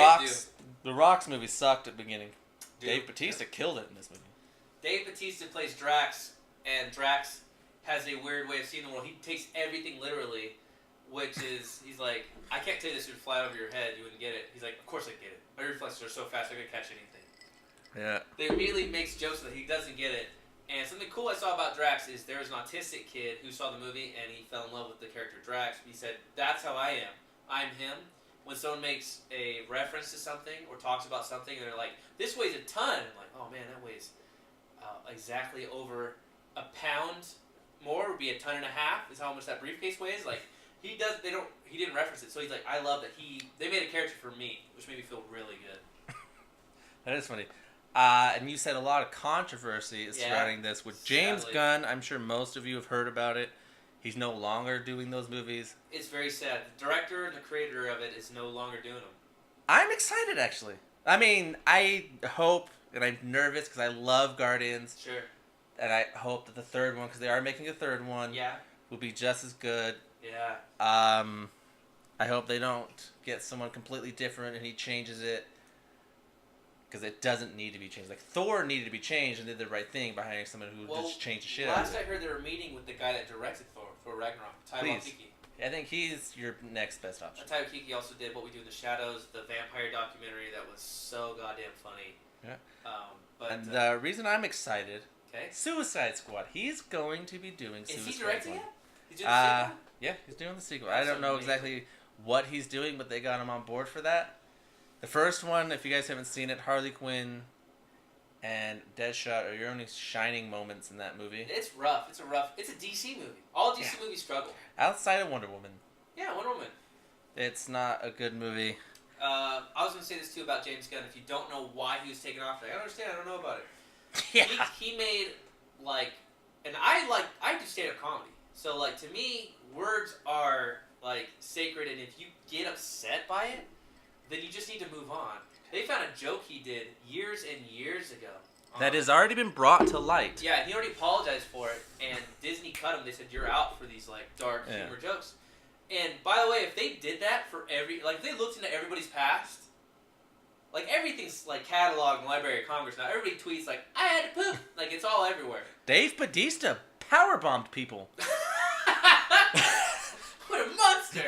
the Rock's movie sucked at the beginning. Dude, Dave Bautista killed it in this movie. Dave Bautista plays Drax, and Drax has a weird way of seeing the world. He takes everything literally, which is, he's like, I can't tell you this would fly over your head, you wouldn't get it. He's like, of course I get it. My reflexes are so fast, I could catch anything. Yeah. They immediately makes jokes that he doesn't get it. And something cool I saw about Drax is there was an autistic kid who saw the movie and he fell in love with the character Drax. He said, that's how I am. I'm him. When someone makes a reference to something or talks about something and they're like, this weighs a ton. I'm like, oh man, that weighs exactly over a pound more, would be a ton and a half, is how much that briefcase weighs. Like, he didn't reference it. So he's like, I love that they made a character for me, which made me feel really good. That is funny. And you said a lot of controversy is Yeah. surrounding this. With James Sadly. Gunn, I'm sure most of you have heard about it. He's no longer doing those movies. It's very sad. The director and the creator of it is no longer doing them. I'm excited, actually. I mean, I hope, and I'm nervous because I love Guardians, Sure. and I hope that the third one, because they are making a third one, Yeah. will be just as good. Yeah. I hope they don't get someone completely different and he changes it, because it doesn't need to be changed. Like, Thor needed to be changed and did the right thing by hiring someone who just changed the shit out of Last it. I heard, they were meeting with the guy that directed Thor Ragnarok, Taika Please. Waititi. I think he's your next best option. Taika Waititi also did What We Do in the Shadows, the vampire documentary that was so goddamn funny. Yeah. But And the reason I'm excited, okay, Suicide Squad. He's going to be doing is Suicide he directing Squad. it? He's doing the sequel? Yeah, he's doing the sequel. That's I don't know amazing. exactly what he's doing, but they got him on board for that. The first one, if you guys haven't seen it, Harley Quinn and Deadshot are your only shining moments in that movie. It's rough. It's a DC movie. All DC movies struggle. Outside of Wonder Woman, Yeah, Wonder Woman. it's not a good movie. I was gonna say this too about James Gunn. If you don't know why he was taken off, I don't understand. I don't know about it. Yeah. He made like, and I do stand-up comedy. So like to me, words are like sacred, and if you get upset by it, then you just need to move on. They found a joke he did years and years ago. That has already been brought to light. Yeah, he already apologized for it, and Disney cut him. They said, you're out for these like dark Yeah. humor jokes. And by the way, if they did that for if they looked into everybody's past, like everything's like cataloged in the Library of Congress now. Everybody tweets like, I had to poop. Like it's all everywhere. Dave Bautista powerbombed people. What a monster!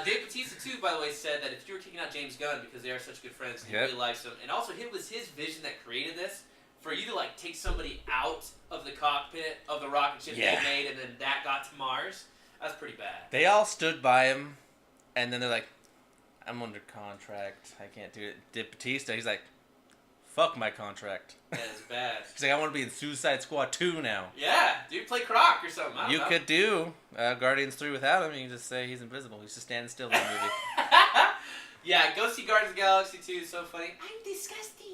Dave Bautista too, by the way, said that if you were kicking out James Gunn because they are such good friends, he Yep. really likes him, and also it was his vision that created this. For you to like take somebody out of the cockpit of the rocket ship Yeah. they made, and then that got to Mars, that's pretty bad. They all stood by him, and then they're like, I'm under contract. I can't do it. Dave Bautista, he's like, fuck my contract. That is bad. He's like, I want to be in Suicide Squad 2 now. Yeah, dude, play Croc or something. I don't You know. could do Guardians 3 without him. You can just say he's invisible. He's just standing still in the movie. Yeah, go see Guardians of the Galaxy 2. It's so funny. I'm disgusting.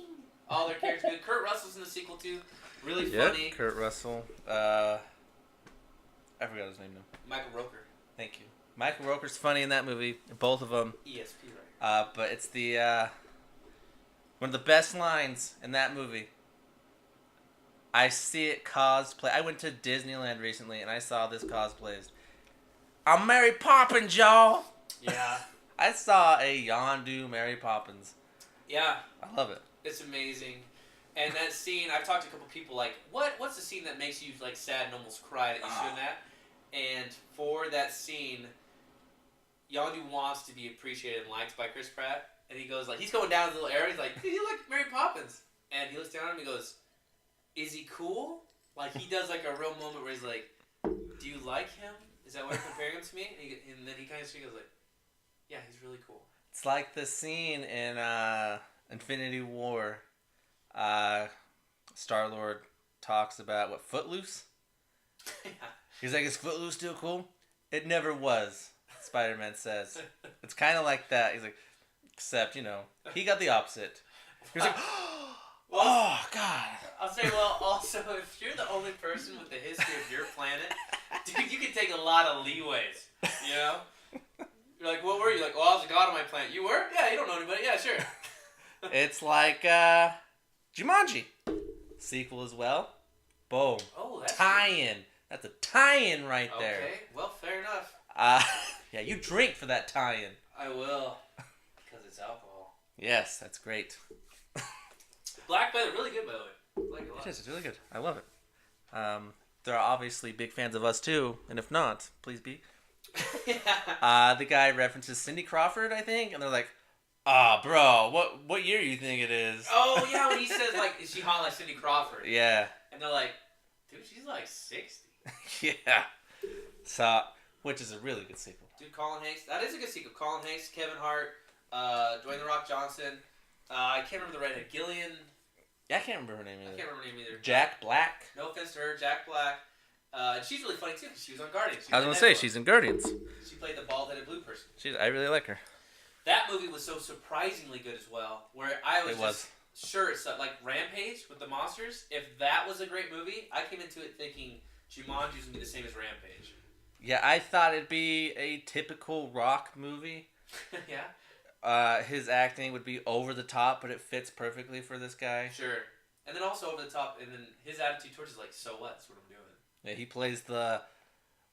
All their characters good. Kurt Russell's in the sequel too. Really funny. Kurt Russell. I forgot his name now. Michael Roker. Thank you. Michael Rooker's funny in that movie. Both of them. ESP, right? But it's the one of the best lines in that movie. I see it cosplay. I went to Disneyland recently and I saw this cosplayed. I'm Mary Poppins, y'all. Yeah. I saw a Yondu Mary Poppins. Yeah. I love it. It's amazing. And that scene, I've talked to a couple people like, what's the scene that makes you like sad and almost cry that you shouldn't have? And for that scene, Yondu wants to be appreciated and liked by Chris Pratt. And he goes like, he's going down his little area, he's like, dude, you look like Mary Poppins. And he looks down at him and he goes, is he cool? Like he does like a real moment where he's like, do you like him? Is that why you're comparing him to me? And then he kind of goes like, yeah, he's really cool. It's like the scene in Infinity War. Star-Lord talks about, Footloose? Yeah. He's like, is Footloose still cool? It never was, Spider-Man says. It's kind of like that. He's like, except, he got the opposite. He was like, oh, God. I'll say, well, also, if you're the only person with the history of your planet, dude, you can take a lot of leeways, You're like, what were you? Like, well, I was a god on my planet. You were? Yeah, you don't know anybody. Yeah, sure. It's like Jumanji. Sequel as well. Boom. Oh, that's tie-in. That's a tie-in right there. Okay, well, fair enough. Yeah, you drink for that tie-in. I will, because it's alcohol. Yes, that's great. Black Panther, really good, by the way. I like it a lot. It is. It's really good. I love it. They're obviously big fans of us too, and if not, please be. Yeah. The guy references Cindy Crawford, I think, and they're like, bro, what year you think it is? Oh, yeah, when he says, like, is she hot like Cindy Crawford? Yeah. And they're like, dude, she's like 60. Yeah. So, which is a really good sequel. Dude, Colin Hanks. That is a good sequel. Colin Hanks, Kevin Hart, Dwayne The Rock Johnson. I can't remember the redhead. Gillian. Yeah, I can't remember her name I either. can't remember her name either. Jack Black. No offense to her, Jack Black. And she's really funny too because she was on Guardians. I was gonna say she's in Guardians. She played the bald-headed blue person. I really like her. That movie was so surprisingly good as well. Where I was sure it's like Rampage with the monsters. If that was a great movie, I came into it thinking Jumanji was gonna be the same as Rampage. Yeah, I thought it'd be a typical Rock movie. Yeah. His acting would be over the top, but it fits perfectly for this guy. Sure. And then also over the top, and then his attitude towards it is like, so what? That's what I'm doing. Yeah, he plays the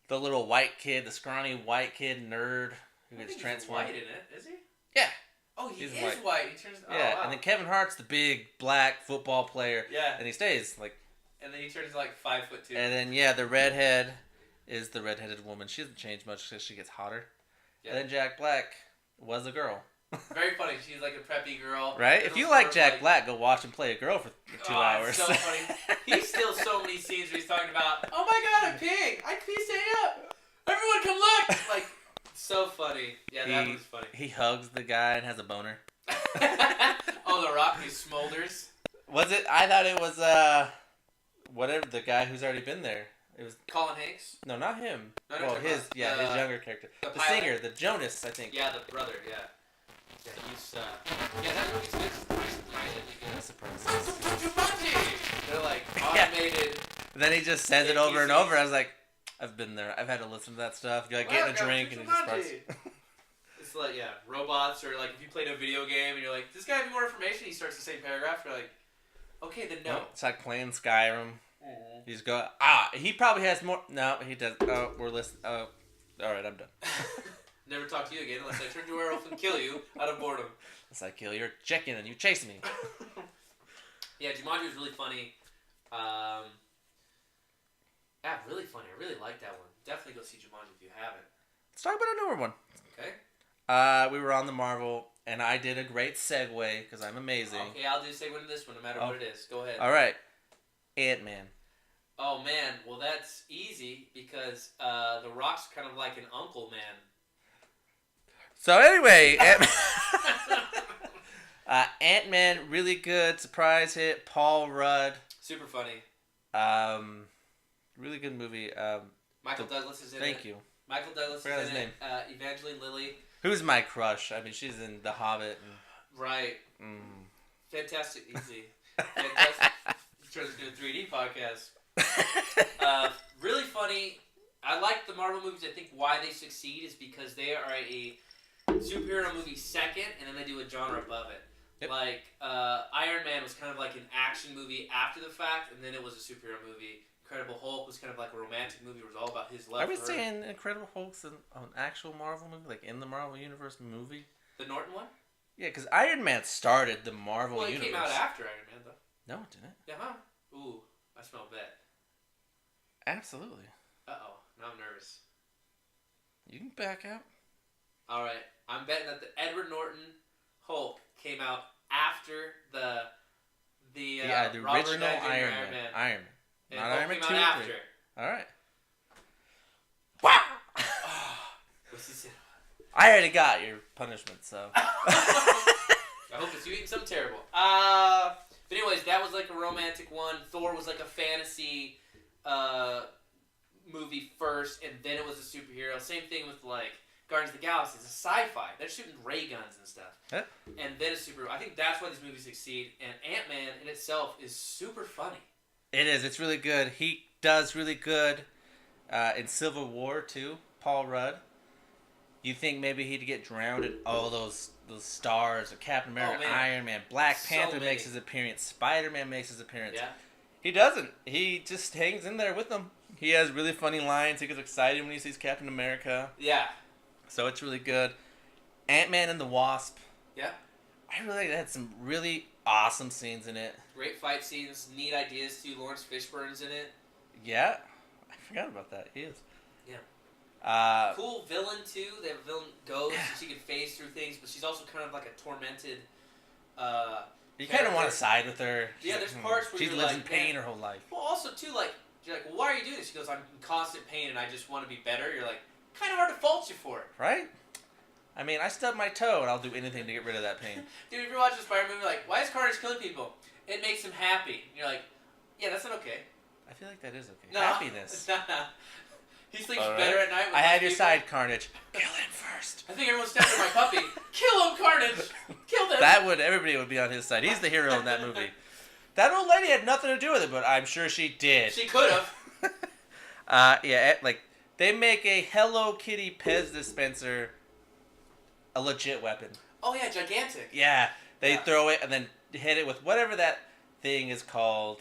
little white kid, the scrawny white kid nerd who gets transformed. He's white in it, is he? Yeah. Oh, he He's is white. white. He turns. Oh, Yeah, wow. and then Kevin Hart's the big black football player. Yeah. And he stays like. And then he turns like 5'2". And then the redhead is the redheaded woman. She doesn't change much because she gets hotter. Yeah. And then Jack Black was a girl. Very funny. She's like a preppy girl. Right? And If you those like girls, Jack Black, go watch him play a girl for 2 hours. It's so funny. He steals so many scenes where he's talking about, oh my god, I'm peeing. I pee, stay up. Everyone come look. Like, so funny. Yeah, that was funny. He hugs the guy and has a boner. Oh, The Rock, he smolders. Was it? I thought it was, whatever, the guy who's already been there. It was... Colin Hanks? No, not him. No, Well, talking his about his younger character. the The pilot? singer, the Jonas, I think. Yeah, the brother, yeah. Yeah, he's, yeah, that movie's good. Surprisingly No good. surprises. Jumanji! They're like, Yeah. automated. Then he just says it over and over. I was like, I've been there. I've had to listen to that stuff. You're like getting a drink and he just starts. It's like, yeah, robots, or like if you played a video game and you're like, this guy have more information, he starts the same paragraph, you're like, okay, then no. It's like playing Skyrim. Mm-hmm. He's go. He probably has more. No, he does. Oh, we're listening. Oh, all right, I'm done. Never talk to you again unless I turn to a werewolf and kill you out of boredom. It's like, kill your chicken and you chase me. Yeah, Jumanji was really funny. Yeah, really funny. I really like that one. Definitely go see Jumanji if you haven't. Let's talk about a newer one. Okay. We were on the Marvel, and I did a great segue because I'm amazing. Okay, I'll do a segue to this one no matter what it is. Go ahead. All right, Ant-Man. Oh, man. Well, that's easy because The Rock's kind of like an uncle man. So anyway, Ant-Man, really good surprise hit. Paul Rudd, Super funny. really good movie. Michael Douglas is in it. Thank you. Michael Douglas Forgot is in his it. Evangeline Lilly. Who's my crush? I mean, she's in The Hobbit. Right. And, Fantastic. Easy. Fantastic. Turns into a 3D podcast. Really funny. I like the Marvel movies. I think why they succeed is because they are a superhero movie second, and then they do a genre above it. Yep. Like Iron Man was kind of like an action movie after the fact, and then it was a superhero movie. Incredible Hulk was kind of like a romantic movie. It was all about his love. Are we for her. saying Incredible Hulk's an actual Marvel movie, like in the Marvel Universe movie? The Norton one? Yeah, because Iron Man started the Marvel Well, it Universe. came out after Iron Man, though. No, it didn't. Yeah, huh? Ooh, I smell vet. Absolutely. Uh-oh, now I'm nervous. You can back out. All right, I'm betting that the Edward Norton Hulk came out after the Robert original Downey Jr. Iron Man. Iron Man. And Not Hulk Iron Man came 2 out or after. 3. All right. What's he say? I already got your punishment, so. I hope it's you eating something terrible. But anyways, that was like a romantic one. Thor was like a fantasy movie first, and then it was a superhero. Same thing with like Guardians of the Galaxy. It's a sci-fi. They're shooting ray guns and stuff, Huh? and then a superhero. I think that's why these movies succeed. And Ant-Man in itself is super funny. It is. It's really good. He does really good in Civil War too. Paul Rudd. You think maybe he'd get drowned in all those stars of Captain America, man. Iron Man, Black So Panther many. makes his appearance, Spider-Man makes his appearance. Yeah. He doesn't. He just hangs in there with them. He has really funny lines. He gets excited when he sees Captain America. Yeah. So it's really good. Ant-Man and the Wasp. Yeah. I really had some really awesome scenes in it. Great fight scenes, neat ideas too. Lawrence Fishburne's in it. Yeah. I forgot about that. He is. Yeah. Cool villain too. They have a villain Ghost, and she can phase through things, but she's also kind of like a tormented. You kind of want character. to side with her. Yeah, there's parts where she's you're lived like, in pain man. her whole life. Well, also too, like you're like, well, why are you doing this? She goes, I'm in constant pain, and I just want to be better. You're like, kind of hard to fault you for it. Right? I mean, I stubbed my toe, and I'll do anything to get rid of that pain. Dude, if you're watching a Spider movie, like, why is Carnage killing people? It makes him happy. And you're like, yeah, that's not okay. I feel like that is okay. No, Happiness. it's not. He sleeps All right. better at night. With I less have your people. side, Carnage. Kill him first. I think everyone stepped on my puppy. Kill him, Carnage. Kill them. Everybody would be on his side. He's the hero in that movie. That old lady had nothing to do with it, but I'm sure she did. She could have. Yeah, like, they make a Hello Kitty Pez dispenser a legit weapon. Oh yeah, gigantic. Yeah, they Yeah. throw it and then hit it with whatever that thing is called.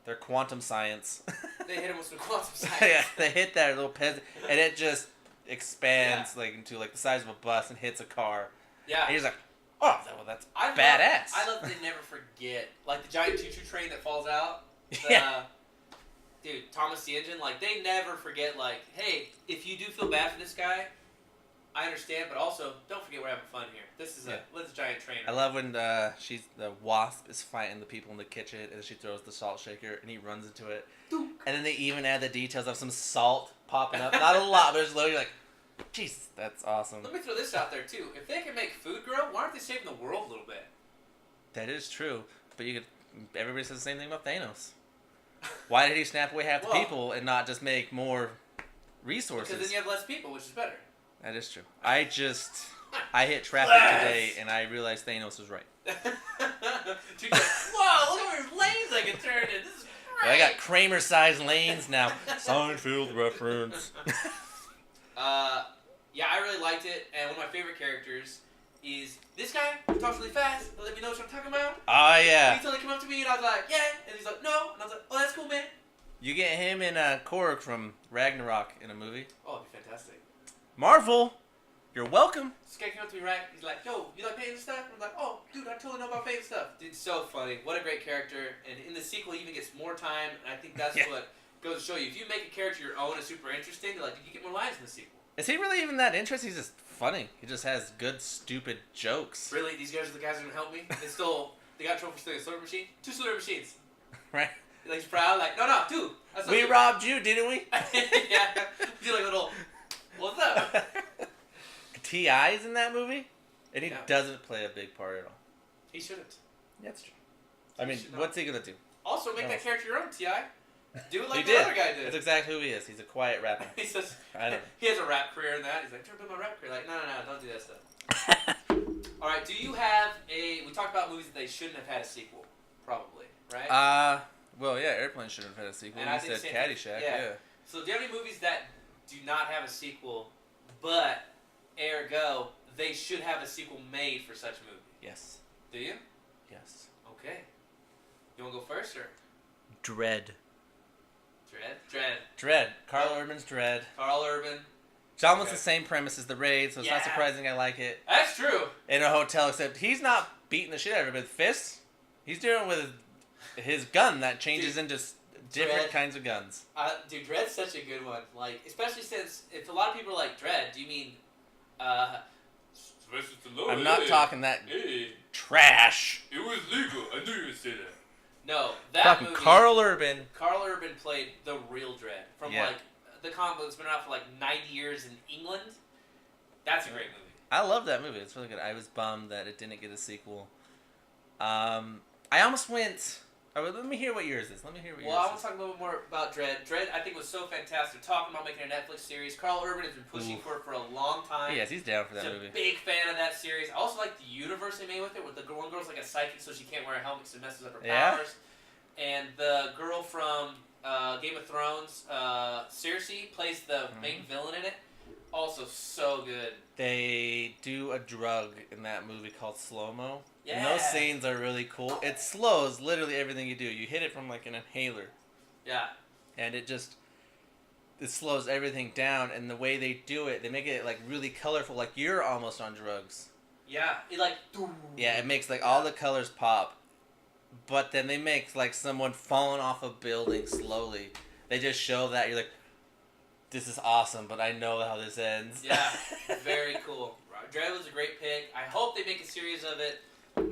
Their quantum science. They hit him with some quantum science. Yeah, they hit that little Pez, and it just expands like into like the size of a bus and hits a car. Yeah. And he's like, oh, well, that's I badass. I love that they never forget. Like the giant choo-choo train that falls out. Yeah. Dude, Thomas the Engine, like, they never forget, like, hey, if you do feel bad for this guy, I understand, but also, don't forget we're having fun here. This is a giant train. I love when the Wasp is fighting the people in the kitchen, and she throws the salt shaker, and he runs into it. Dook. And then they even add the details of some salt popping up. Not a lot, but there's literally like, jeez, that's awesome. Let me throw this out there, too. If they can make food grow, why aren't they saving the world a little bit? That is true, but everybody says the same thing about Thanos. Why did he snap away half the people and not just make more resources? Because then you have less people, which is better. That is true. I hit traffic today, and I realized Thanos was right. Dude, like, whoa, look at how many lanes I can turn in. This is great. I got Kramer-sized lanes now. Seinfeld reference. Yeah, I really liked it, and one of my favorite characters is this guy who talks really fast. Let me know what I'm talking about. Oh, And yeah. he totally came up to me, and I was like, yeah. And he's like, no. And I was like, oh, that's cool, man. You get him and Korg from Ragnarok in a movie. Oh, it'd be fantastic. Marvel, you're welcome. This guy came up to me, right? He's like, yo, you like painting stuff? And I'm like, oh, dude, I totally know about painting stuff. Dude, so funny. What a great character. And in the sequel, he even gets more time. And I think that's Yeah. what goes to show you. If you make a character your own and super interesting, they're like, you get more lines in the sequel. Is he really even that interesting? He's just funny. He just has good, stupid jokes. Really? These guys are the guys that are going to help me? They got trouble for stealing a slurper machine? 2 slurper machines. Right? Like, he's proud. Like, no, 2. That's not We 2. robbed you, didn't we? Yeah. He's like a little, what's up? T.I.'s in that movie, and he Yeah. doesn't play a big part at all. He shouldn't. That's true. I mean, should not. what's he gonna do? Also, make No. that character your own, T.I. Do it like He the did. other guy did. That's exactly who he is. He's a quiet rapper. He says I know. he has a rap career in that. He's like, trying to build my rap career. Like, no, don't do that stuff. All right, do you have a? We talked about movies that they shouldn't have had a sequel, probably, right? Well, yeah, Airplane should have had a sequel. And You I think said same thing. Caddyshack, Yeah. yeah. So, do you have any movies that do not have a sequel, but ergo they should have a sequel made for such a movie? Yes. Do you? Yes. Okay. You want to go first or Dread. Dread? Carl Urban's Dread. Carl Urban. It's almost Okay. the same premise as The Raid, so it's not Yeah. surprising I like it. That's true. In a hotel, except he's not beating the shit out of everybody with fists. He's doing it with his gun that changes into different Dread. kinds of guns. Dude, Dread's such a good one. Like, especially since if a lot of people are like Dread, do you mean Sylvester Stallone. I'm not hey, talking that Hey, trash. it was legal. I knew you would say that. no, that Fucking movie? Carl Urban. Carl Urban played the real Dread from Yeah. like the comic book that's been out for like 90 years in England. That's a great movie. I love that movie. It's really good. I was bummed that it didn't get a sequel. I almost went Let me hear what yours is. Let me hear what Well, I yours want to talk a little bit more about Dredd. Dredd, I think, was so fantastic. Talking about making a Netflix series. Carl Urban has been pushing for it for a long time. is. Yes, he's down for that He's movie. a big fan of that series. I also like the universe they made with it, where the one girl's like a psychic, so she can't wear a helmet because it messes up her Yeah. powers. And the girl from Game of Thrones, Cersei, plays the main villain in it. Also so good. They do a drug in that movie called slow-mo. Yeah. And those scenes are really cool. It slows literally everything you do. You hit it from like an inhaler. Yeah. And it slows everything down. And the way they do it, they make it like really colorful. Like you're almost on drugs. Yeah. It like... Yeah, it makes like all the colors pop. But then they make like someone falling off a building slowly. They just show that. You're like, this is awesome, but I know how this ends. Yeah, very cool. Dredd was a great pick. I hope they make a series of it.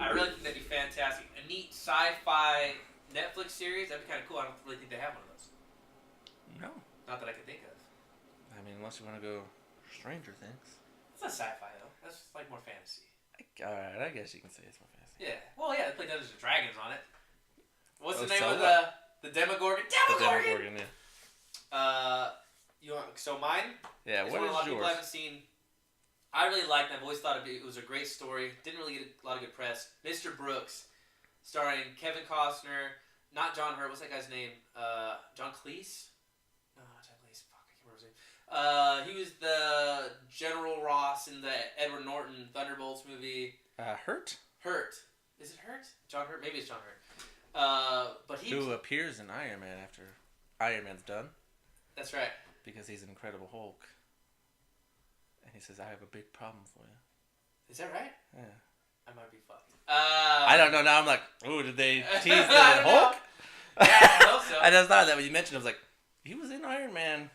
I really think that'd be fantastic. A neat sci-fi Netflix series, that'd be kind of cool. I don't really think they have one of those. No. Not that I can think of. I mean, unless you want to go Stranger Things. It's not sci-fi, though. That's like more fantasy. Alright, I guess you can say it's more fantasy. Yeah. Well, yeah, they play Dungeons and Dragons on it. What's Oh, the name so of what? the Demogorgon? The Demogorgon! Demogorgon, yeah. You want, so mine? Yeah, It's what one a lot is of people yours? haven't seen. I really liked it. I've always thought it was a great story. Didn't really get a lot of good press. Mr. Brooks, starring Kevin Costner, not John Hurt. What's that guy's name? John Cleese? No, not John Cleese. Fuck, I can't remember his name. He was the General Ross in the Edward Norton Thunderbolts movie. Hurt? Hurt. Is it Hurt? John Hurt? Maybe it's John Hurt. But he... Who appears in Iron Man after Iron Man's done. That's right. Because he's an Incredible Hulk. And he says, I have a big problem for you. Is that right? Yeah. I might be fucked. I don't know. Now I'm like, ooh, did they tease the I don't Hulk? Yeah, I hope so. I just thought that when you mentioned it, I was like, he was in Iron Man.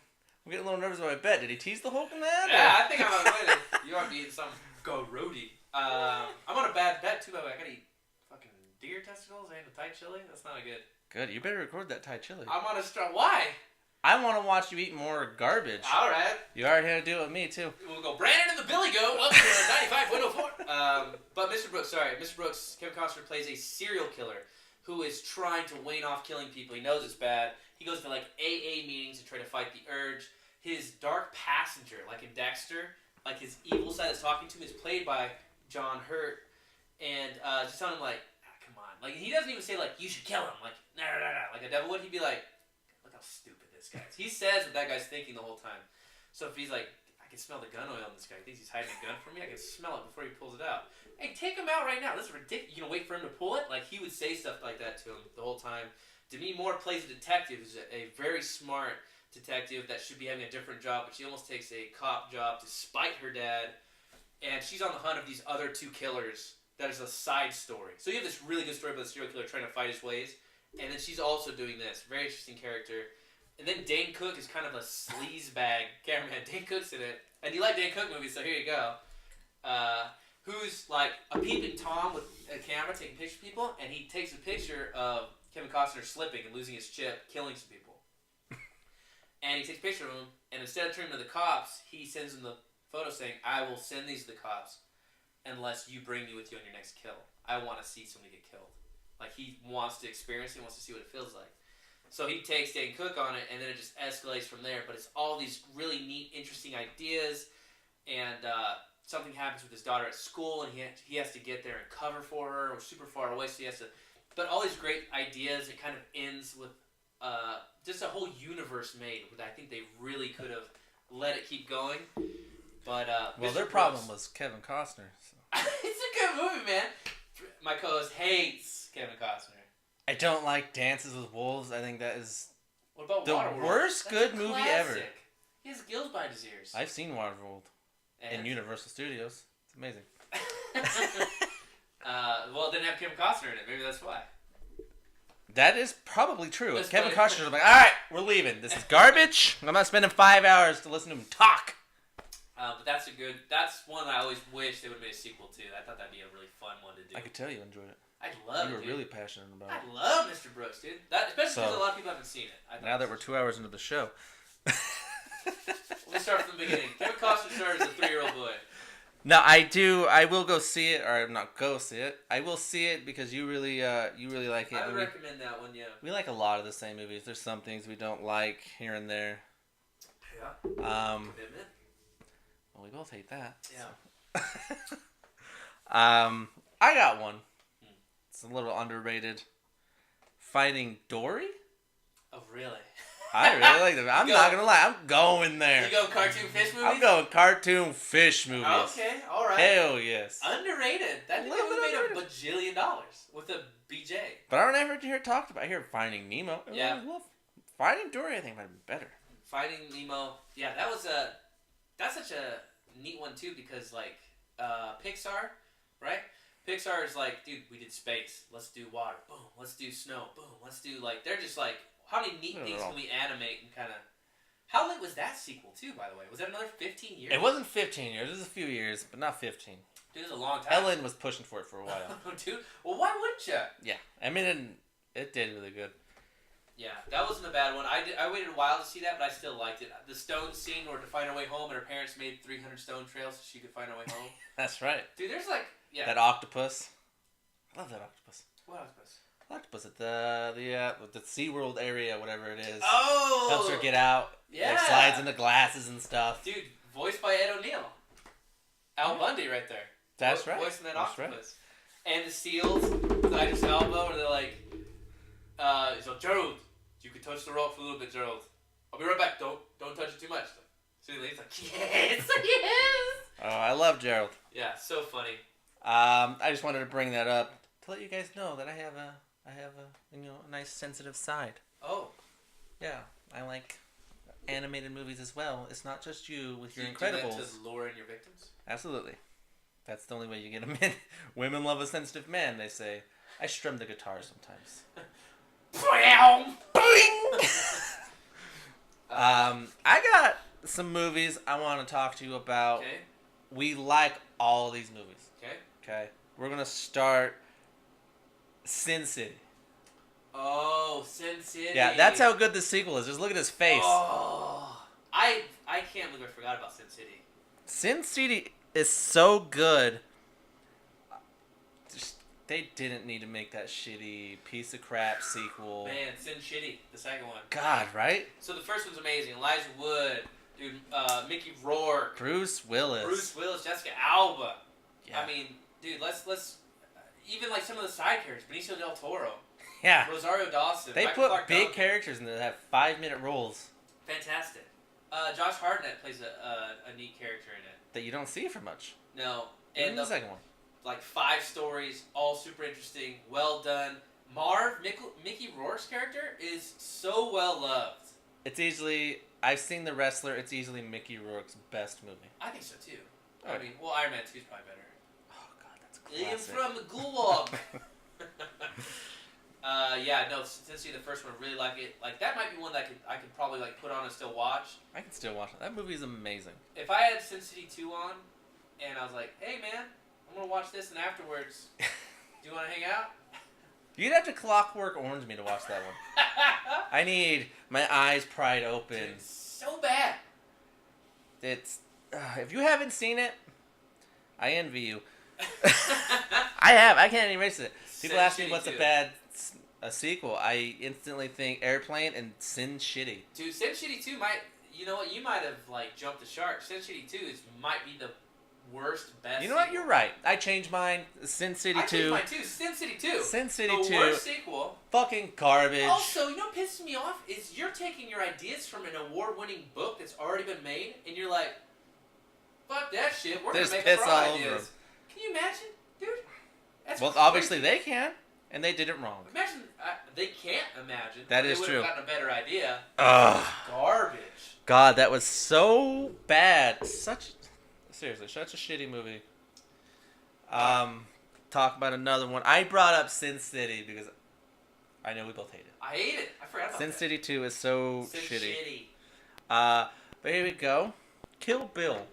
I'm getting a little nervous about my bet. Did he tease the Hulk in that? Yeah, I think I'm on winning. You want to be eating some go roadie. I'm on a bad bet too, by the way. I gotta eat fucking deer testicles and a Thai chili. That's not good. Good. You better record that Thai chili. I'm on a strong. Why? I want to watch you eat more garbage. All right. You already had to do it with me, too. We'll go Brandon and the Billy Goat up to 95.04. But Mr. Brooks, Kevin Costner plays a serial killer who is trying to wane off killing people. He knows it's bad. He goes to like AA meetings to try to fight the urge. His dark passenger, like in Dexter, like his evil side that's talking to him, is played by John Hurt. And just telling him like, come on. Like he doesn't even say like, you should kill him. Like, nah. Like a devil would. He'd be like, look how stupid this guy is. He says what that guy's thinking the whole time. So if he's like, I can smell the gun oil in this guy. He thinks he's hiding a gun from me. I can smell it before he pulls it out. Hey, take him out right now. This is ridiculous. You gonna wait for him to pull it? Like he would say stuff like that to him the whole time. Demi Moore plays a detective who's a very smart detective that should be having a different job, but she almost takes a cop job to spite her dad. And she's on the hunt of these other two killers. That is a side story. So you have this really good story about the serial killer trying to fight his ways. And then she's also doing this. Very interesting character. And then Dane Cook is kind of a sleazebag cameraman. Dane Cook's in it. And you like Dane Cook movies, so here you go. Who's like a peeping Tom with a camera taking pictures of people. And he takes a picture of Kevin Costner slipping and losing his chip, killing some people. And he takes a picture of him. And instead of turning to the cops, he sends them the photo saying, I will send these to the cops unless you bring me with you on your next kill. I want to see somebody get killed. Like he wants to experience it, he wants to see what it feels like. So he takes Dane Cook on it, and then it just escalates from there. But it's all these really neat, interesting ideas, and something happens with his daughter at school, and he has to get there and cover for her. We're super far away, so he has to. But all these great ideas. It kind of ends with just a whole universe made. That I think they really could have let it keep going. But well, Mr. their Brooks, problem was Kevin Costner. So. it's a good movie, man. My co-host hates Kevin Costner. I don't like Dances with Wolves. I think that is What about the Waterworld? worst That's good a movie classic. ever. He has gills behind his ears. I've seen Waterworld in And- Universal Studios. It's amazing. Well, it didn't have Kevin Costner in it. Maybe that's why. That is probably true. That's Kevin funny. Costner's like, all right, we're leaving. This is garbage. I'm not spending 5 hours to listen to him talk. But that's one I always wish they would have made a sequel to. I thought that'd be a really fun one to do. I could tell you enjoyed it. I'd love You it, were dude. really passionate about I it. love Mr. Brooks, dude. Especially So, because a lot of people haven't seen it. I thought Now that this we're was- 2 hours into the show. Let's start from the beginning. Kevin Costner started as a 3-year-old boy. No, I do. I will go see it, or not go see it. I will see it because you really like it. I would and recommend that one. Yeah. we like a lot of the same movies. There's some things we don't like here and there. Yeah. Commitment. Well, we both hate that. Yeah. So. I got one. It's a little underrated. Finding Dory. Oh really? I really like that. I'm You not go- gonna lie. I'm going there. You go cartoon fish movies. I'm going cartoon fish movies. Okay. All right. Hell yes. Underrated. That A thing little was bit made $1 bajillion with a BJ. But I don't ever hear it talked about. I hear Finding Nemo. Yeah. Finding Dory, I think, might have been better. Finding Nemo. Yeah, that's such a neat one too because like Pixar, right? Pixar is like, dude, we did space. Let's do water. Boom. Let's do snow. Boom. Let's do like they're just like how many neat things can we animate and kind of. How late was that sequel too? By the way, was that another 15 years? It wasn't 15 years. It was a few years, but not 15. Dude, it was a long time. Ellen was pushing for it for a while. Dude, well, why wouldn't you? Yeah, I mean, it did really good. Yeah, that wasn't a bad one. I waited a while to see that, but I still liked it. The stone scene where to find her way home, and her parents made 300 stone trails so she could find her way home. That's right. Dude, there's like That octopus. I love that octopus. What octopus? Octopus at the SeaWorld area, whatever it is. Oh, Helps her get out. Yeah, Like, slides into glasses and stuff. dude, voiced by Ed O'Neill. Al Bundy, right there. That's right. Voicing that That's right. octopus. And the seals with Idris Elba, where they're like, he's like, Gerald, you can touch the rock for a little bit, Gerald. I'll be right back. Don't touch it too much. So he's like, yes, yes. Oh, I love Gerald. Yeah, so funny. I just wanted to bring that up to let you guys know that I have a a nice sensitive side. Oh. Yeah, I like animated movies as well. It's not just you with your Do you Incredibles. do that to lure in your victims? Absolutely. That's the only way you get them in. Women love a sensitive man, they say. I strum the guitar sometimes. I got some movies I want to talk to you about. Okay. We like all these movies. Okay. Okay. We're gonna start Sin City. Oh, Sin City. Yeah, that's how good the sequel is. Just look at his face. Oh, I can't believe I forgot about Sin City. Sin City is so good. Just, they didn't need to make that shitty piece of crap sequel. Man, Sin Shitty, the second one. God, right? So the first one's amazing. Elijah Wood, dude, Mickey Rourke, Bruce Willis. Bruce Willis, Jessica Alba. Yeah. I mean, dude, let's even like some of the side characters, Benicio del Toro, Yeah. Rosario Dawson. They Michael put Clarke big Duncan. characters in there that have 5-minute roles Fantastic. Josh Hartnett plays a neat character in it. that you don't see for much. No, Even and the second one. like 5 stories, all super interesting, well done. Mickey Rourke's character is so well loved. It's easily, I've seen The Wrestler, it's easily Mickey Rourke's best movie. I think so too. I Alright. mean, well, Iron Man 2 is probably better. Oh god, that's Liam classic. from the Gulag. Yeah, no, Sin City, the first one, I really like it. Like that might be one that I could probably like put on and still watch. I can still watch it. That movie is amazing. If I had Sin City 2 on, and I was like, hey man, I'm gonna watch this, and afterwards, do you want to hang out? You'd have to Clockwork Orange me to watch that one. I need my eyes pried open. Dude, it's so bad. It's if you haven't seen it, I envy you. I have. I can't erase it. People Sin ask me Shitty what's a 2. bad a sequel. I instantly think Airplane and Sin Shitty. Dude, Sin Shitty 2 might, you know what, you might have like jumped the shark. Sin Shitty 2 might be the worst, best. You know what? sequel. You're right. I changed mine. Sin City I changed 2. mine too. Sin City 2. Sin City the 2. worst sequel. Fucking garbage. Also, you know what pisses me off is you're taking your ideas from an award-winning book that's already been made, and you're like, "Fuck that shit. We're There's gonna make piss our all own over ideas." 'em. Can you imagine, dude? That's Well, crazy. obviously they can, and they did it wrong. Imagine they can't imagine. That they is would true. have gotten a better idea. Ugh. Garbage. God, that was so bad. Seriously, such a shitty movie. Talk about another one. I brought up Sin City because I know we both hate it. I hate it. I forgot about Sin that. City 2 is so Sin shitty. Shitty. But here we go. Kill Bill.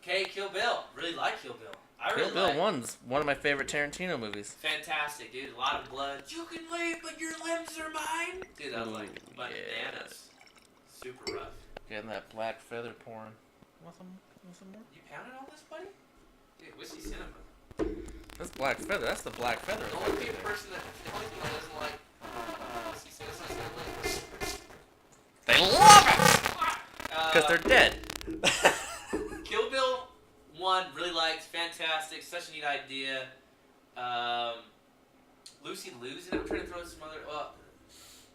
Okay, Kill Bill. Really like Kill Bill. I Kill really Bill like. 1's one of my favorite Tarantino movies. Fantastic, dude. A lot of blood. You can leave, but your limbs are mine. Dude, that was like Ooh, bananas. Super rough. Getting that black feather porn. Want some more? You pounded all this, buddy? Dude, Whiskey Cinema. That's Black Feather. That's the Black Feather. The only person that doesn't like Whiskey Cinema. They love it because they're dead. Kill Bill 1, really liked, fantastic, such a neat idea. Lucy Liu's in it. I'm trying to throw some other.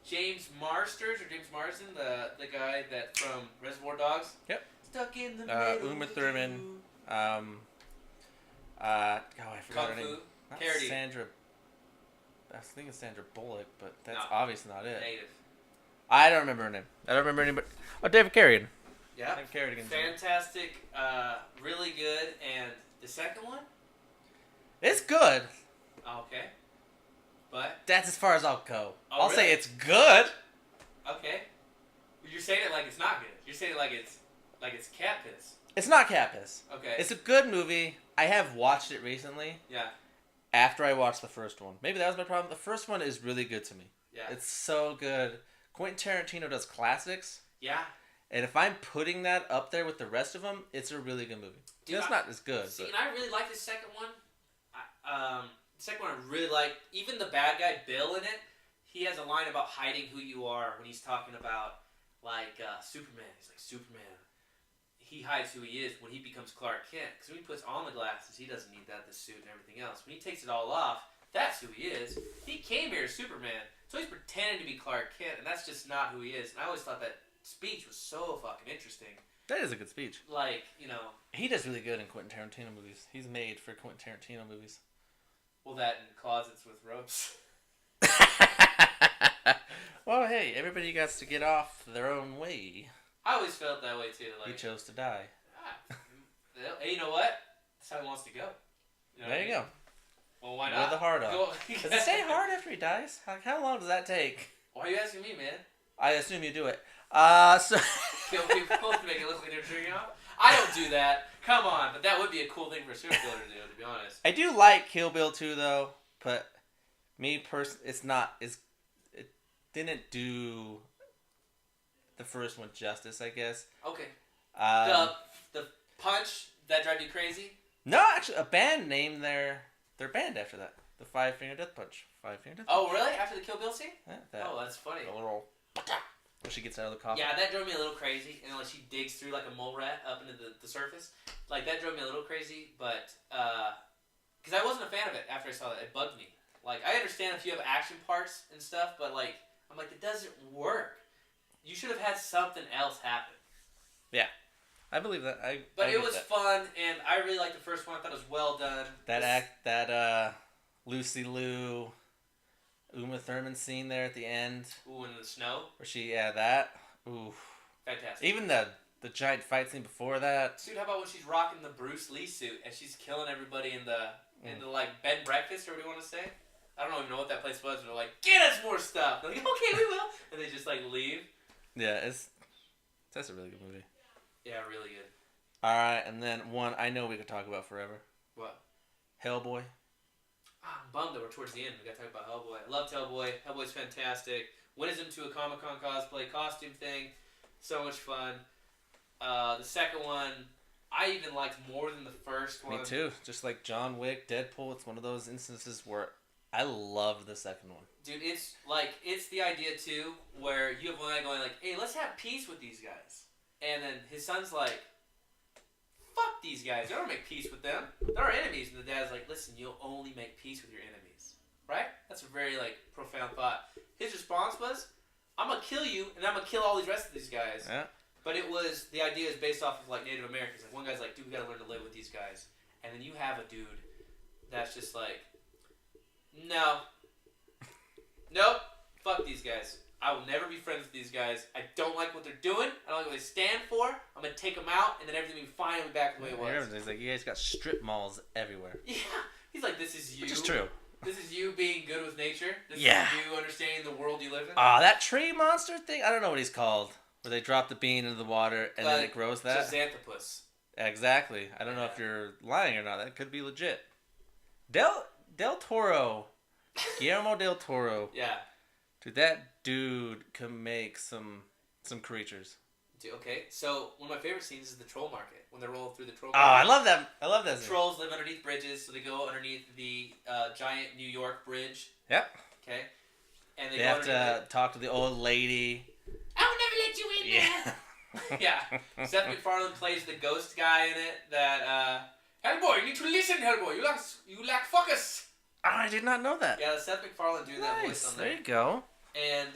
James Marsters or James Marsden, the guy that from Reservoir Dogs. Yep. Stuck in the middle. Uma of the Thurman. two. I forgot her Kung name. Fu. Not Parody. Sandra. I was thinking Sandra Bullock, but that's No. obviously not it. Native. I don't remember her name. I don't remember anybody. Oh, David Carradine. Yeah. David Carradine. Fantastic. Really good. And the second one? It's good. Okay. But, That's as far as I'll go. Oh, I'll really? say it's good. okay. You're saying it like it's not good. You're saying it like it's cat piss. It's not cat piss. Okay. It's a good movie. I have watched it recently Yeah. after I watched the first one. Maybe that was my problem. The first one is really good to me. Yeah. It's so good. Quentin Tarantino does classics. Yeah. And if I'm putting that up there with the rest of them, it's a really good movie. Dude, It's not as good. See, But and I really like the second one. The second one I really like. Even the bad guy Bill in it, he has a line about hiding who you are when he's talking about like Superman. He's like Superman. He hides who he is when he becomes Clark Kent. Because when he puts on the glasses, he doesn't need that, the suit and everything else. When he takes it all off, that's who he is. He came here as Superman, so he's pretending to be Clark Kent, and that's just not who he is. And I always thought that speech was so fucking interesting. that is a good speech. Like, you know, He does really good in Quentin Tarantino movies. He's made for Quentin Tarantino movies. well, that in closets with ropes. Well, hey, everybody gets to get off their own way. I always felt that way too. He Like, chose to die. hey, you know what? That's how he wants to go. You know There what you I go. mean? Well, why With not? the heart on. Go- Does it stay hard after he dies? How long does that take? Why are you asking me, man? I assume you do it. So Kill people to make it look like they're jerking off? I don't do that. Come on, but that would be a cool thing for a serial killer to do, to be honest. I do like Kill Bill 2 though, but me personally, it didn't do the first one justice, I guess. Okay. Um, The punch that drive you crazy? no, actually, a band named their band after that. The Five Finger Death Punch. Five Finger Death Punch. Oh, really? After the Kill Bill scene? Yeah, that. Oh, that's funny. The little when she gets out of the coffin. Yeah, that drove me a little crazy. And like she digs through like a mole rat up into the surface. Like that drove me a little crazy, but because I wasn't a fan of it after I saw that. It bugged me. Like I understand if you have action parts and stuff, but like I'm like it doesn't work. You should have had something else happen. I believe that. But I it get was that. fun, and I really liked the first one. I thought it was well done. That Lucy Liu, Uma Thurman scene there at the end, Ooh, in the snow, that. Ooh. fantastic. Even the giant fight scene before that. Dude, how about when she's rocking the Bruce Lee suit and she's killing everybody in the like bed and breakfast or what do you want to say? I don't even know what that place was. But they're like, get us more stuff. They're like, okay, we will, and they just like leave. Yeah, that's a really good movie. Yeah, really good. All right, and then one I know we could talk about forever. What? Hellboy. I'm bummed that we're towards the end. We got to talk about Hellboy. I loved Hellboy. Hellboy's fantastic. Went him to a Comic-Con cosplay costume thing. So much fun. The second one, I even liked more than the first one. Me too. Just like John Wick, Deadpool. It's one of those instances where I love the second one. Dude, it's the idea too where you have one guy going like, hey, let's have peace with these guys. And then his son's like, fuck these guys. I don't make peace with them. They're our enemies. And the dad's like, listen, you'll only make peace with your enemies. Right? That's a very like profound thought. His response was, I'm going to kill you and I'm going to kill all these rest of these guys. Yeah. But it was, the idea is based off of like Native Americans. Like one guy's like, dude, we got to learn to live with these guys. And then you have a dude that's just like, no. Nope. Fuck these guys. I will never be friends with these guys. I don't like what they're doing. I don't like what they stand for. I'm going to take them out, and then everything will be fine and be back the way it was. He's like, you guys got strip malls everywhere. Yeah. He's like, this is you. Which is true. This is you being good with nature. This Yeah. is you understanding the world you live in. That tree monster thing? I don't know what he's called. Where they drop the bean into the water and then it grows that? It's a xanthopus. Exactly. I don't know if you're lying or not. That could be legit. Del Toro. Guillermo del Toro. Yeah. Dude, that dude can make some creatures. Okay, so one of my favorite scenes is the troll market when they're rolling through the troll Oh, market. I love that. I love that. The Scene. trolls live underneath bridges, so they go underneath the giant New York bridge. Yep. Okay, and They go have underneath to talk to the old lady. I will never let you in there. Yeah, Seth MacFarlane plays the ghost guy in it. That Hellboy, you need to listen, Hellboy. You lack focus. Oh, I did not know that. Yeah, Seth MacFarlane doing that voice Nice. on There there. you go. And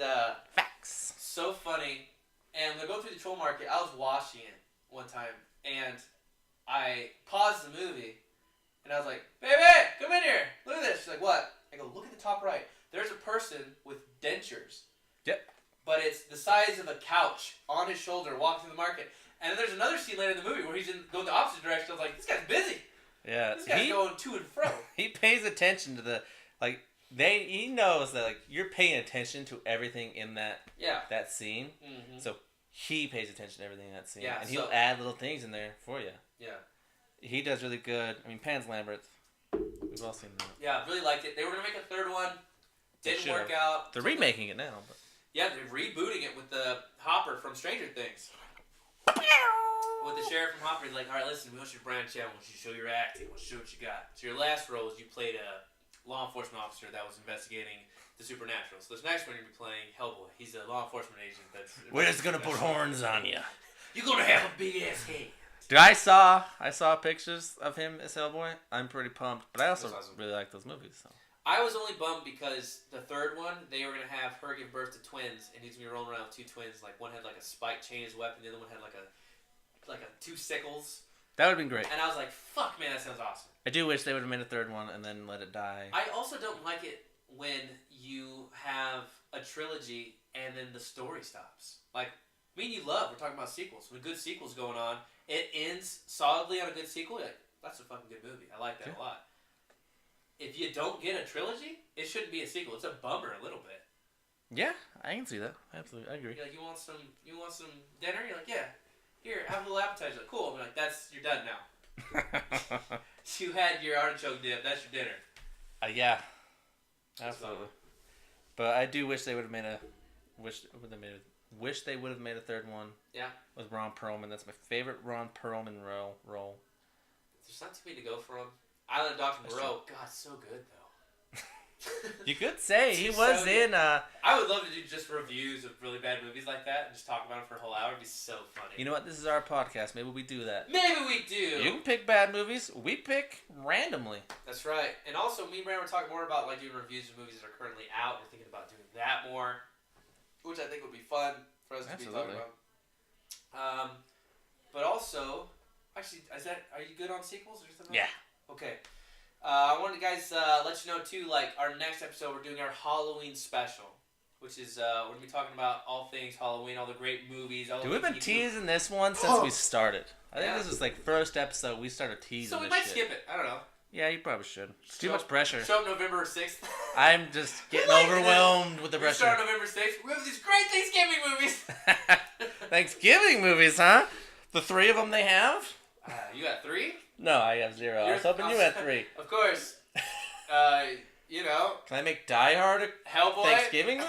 Facts. so funny. And when I go through the troll market, I was watching it one time, and I paused the movie, and I was like, "Baby, come in here. Look at this." She's like, "What?" I go, "Look at the top right. There's a person with dentures." Yep. But it's the size of a couch on his shoulder walking through the market. And then there's another scene later in the movie where he's going the opposite direction. I was like, this guy's busy. Yeah. This guy's going to and fro. He pays attention to the like. He knows that like you're paying attention to everything in that scene. Mm-hmm. So he pays attention to everything in that scene, Yeah, and he'll so- add little things in there for you. Yeah. He does really good. I mean, Pan's Lambert. We've all seen that. Yeah, really liked it. They were going to make a third one. They Didn't should've. work out. They're remaking it now. But. Yeah, they're rebooting it with the Hopper from Stranger Things. With the sheriff from Hopper, he's like, all right, listen, we want you to branch out. We want you to show your acting. We want you to show what you got. So your last role is you played a law enforcement officer that was investigating the supernatural. So this next one you're going to be playing Hellboy. He's a law enforcement agent that's... We're just gonna put horns on you. You're going to have a big-ass head. Dude, I saw pictures of him as Hellboy. I'm pretty pumped, but I also That's awesome. really like those movies. So. I was only bummed because the third one, they were going to have her give birth to twins, and he's going to be rolling around with two twins. Like, one had like a spike chain as a weapon, the other one had like a two sickles. That would have been great. And I was like, fuck, man, that sounds awesome. I do wish they would have made a third one and then let it die. I also don't like it when you have a trilogy and then the story stops. Like, me and you love, we're talking about sequels. When a good sequel's going on, it ends solidly on a good sequel. You're like, that's a fucking good movie. I like that a lot. If you don't get a trilogy, it shouldn't be a sequel. It's a bummer a little bit. Yeah, I can see that. Absolutely, I agree. You're like, you want some dinner? You're like, yeah. Here, have a little appetizer. Like, cool. I'm like, you're done now. You had your artichoke dip. That's your dinner. Yeah, absolutely. But I do wish they would have made a wish they would have made a third one. Yeah. With Ron Perlman. That's my favorite Ron Perlman role. There's not too many to go from. Island of Dr. Moreau. God, so good though. You could say he He's was so in. I would love to do just reviews of really bad movies like that and just talk about them for a whole hour. It'd be so funny. You know what? This is our podcast. Maybe we do that. Maybe we do. You can pick bad movies. We pick randomly. That's right. And also, me and Brandon were talking more about like doing reviews of movies that are currently out. We're thinking about doing that more, which I think would be fun for us to be talking about. But also, actually, are you good on sequels or something? Yeah. Okay. I wanted to guys let you know too, like our next episode, we're doing our Halloween special, which is we're gonna be talking about all things Halloween, all the great movies. All the Dude, we've things been you can do. teasing this one since we started. I think Yeah. this is like first episode we started teasing. So we this might shit. skip it. I don't know. Yeah, you probably should. It's too Show- much pressure. Show up November 6th. I'm just getting like overwhelmed with the We pressure. start November 6th. We have these great Thanksgiving movies. Thanksgiving movies, huh? The three of them they have? You got 3? No, I have 0. I was hoping you had 3. Of course. You know, Can I make Die Hard a Hellboy. Thanksgiving movie?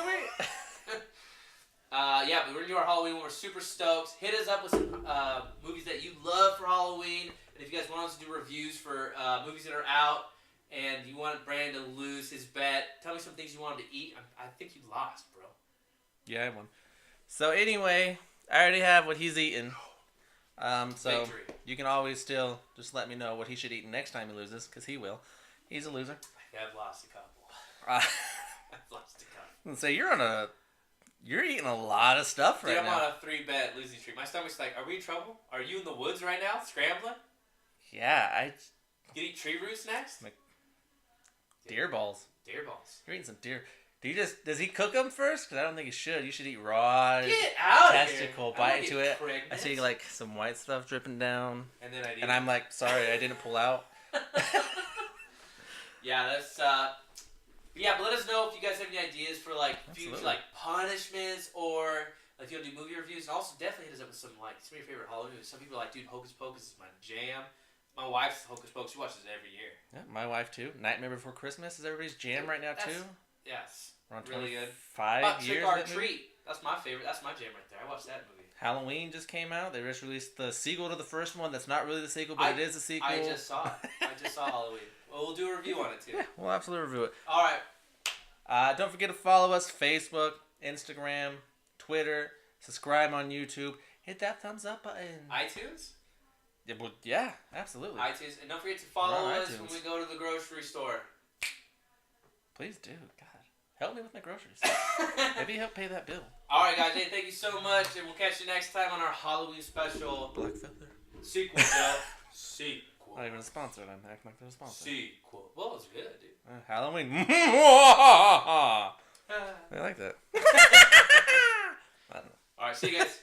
Yeah, but we're gonna do our Halloween one. We're super stoked. Hit us up with some movies that you love for Halloween, and if you guys want us to do reviews for movies that are out, and you want Brandon to lose his bet, tell me some things you want him to eat. I think you lost, bro. Yeah, I won. So anyway, I already have what he's eating. So Victory. you can always still just let me know what he should eat next time he loses, because he will. He's a loser. I've lost a couple. Uh, I've lost a couple. and so you're eating a lot of stuff Dude, right I'm now. on a 3-bet losing streak. My stomach's like, are we in trouble? Are you in the woods right now, scrambling? Yeah, You eat tree roots next? deer balls. Deer balls. You're eating some deer. Does he cook them first? Because I don't think he should. You should eat raw Get out of here. testicle, I bite wanna into get it. pregnant. I see like some white stuff dripping down, And then I eat and I'm like, sorry, I didn't pull out. Yeah, that's yeah, but let us know if you guys have any ideas for like future Absolutely. like punishments or like if you want to do movie reviews, and also definitely hit us up with some of your favorite Halloween movies. Some people are like, dude, Hocus Pocus is my jam. My wife's Hocus Pocus, she watches it every year. Yeah, my wife too. Nightmare Before Christmas is everybody's jam right now too. Yes. We're on Really good. 5 years. Trick or of that movie. Treat. That's my favorite. That's my jam right there. I watched that movie. Halloween just came out. They just released the sequel to the first one. That's not really the sequel, but it is a sequel. I just saw it. I just saw Halloween. Well, we'll do a review on it too. Yeah, we'll absolutely review it. All right. Don't forget to follow us: Facebook, Instagram, Twitter. Subscribe on YouTube. Hit that thumbs up button. iTunes. Yeah, absolutely. iTunes, and don't forget to follow We're on us iTunes. when we go to the grocery store. Please do. God, help me with my groceries. Maybe help pay that bill. All right, guys. Hey, thank you so much, and we'll catch you next time on our Halloween special Black Feather. sequel, Joe. Sequel. Not even a sponsor. I'm acting like they're a sponsor. Sequel. Well, it's good, dude. Halloween. I like that. I don't know. All right, see you guys.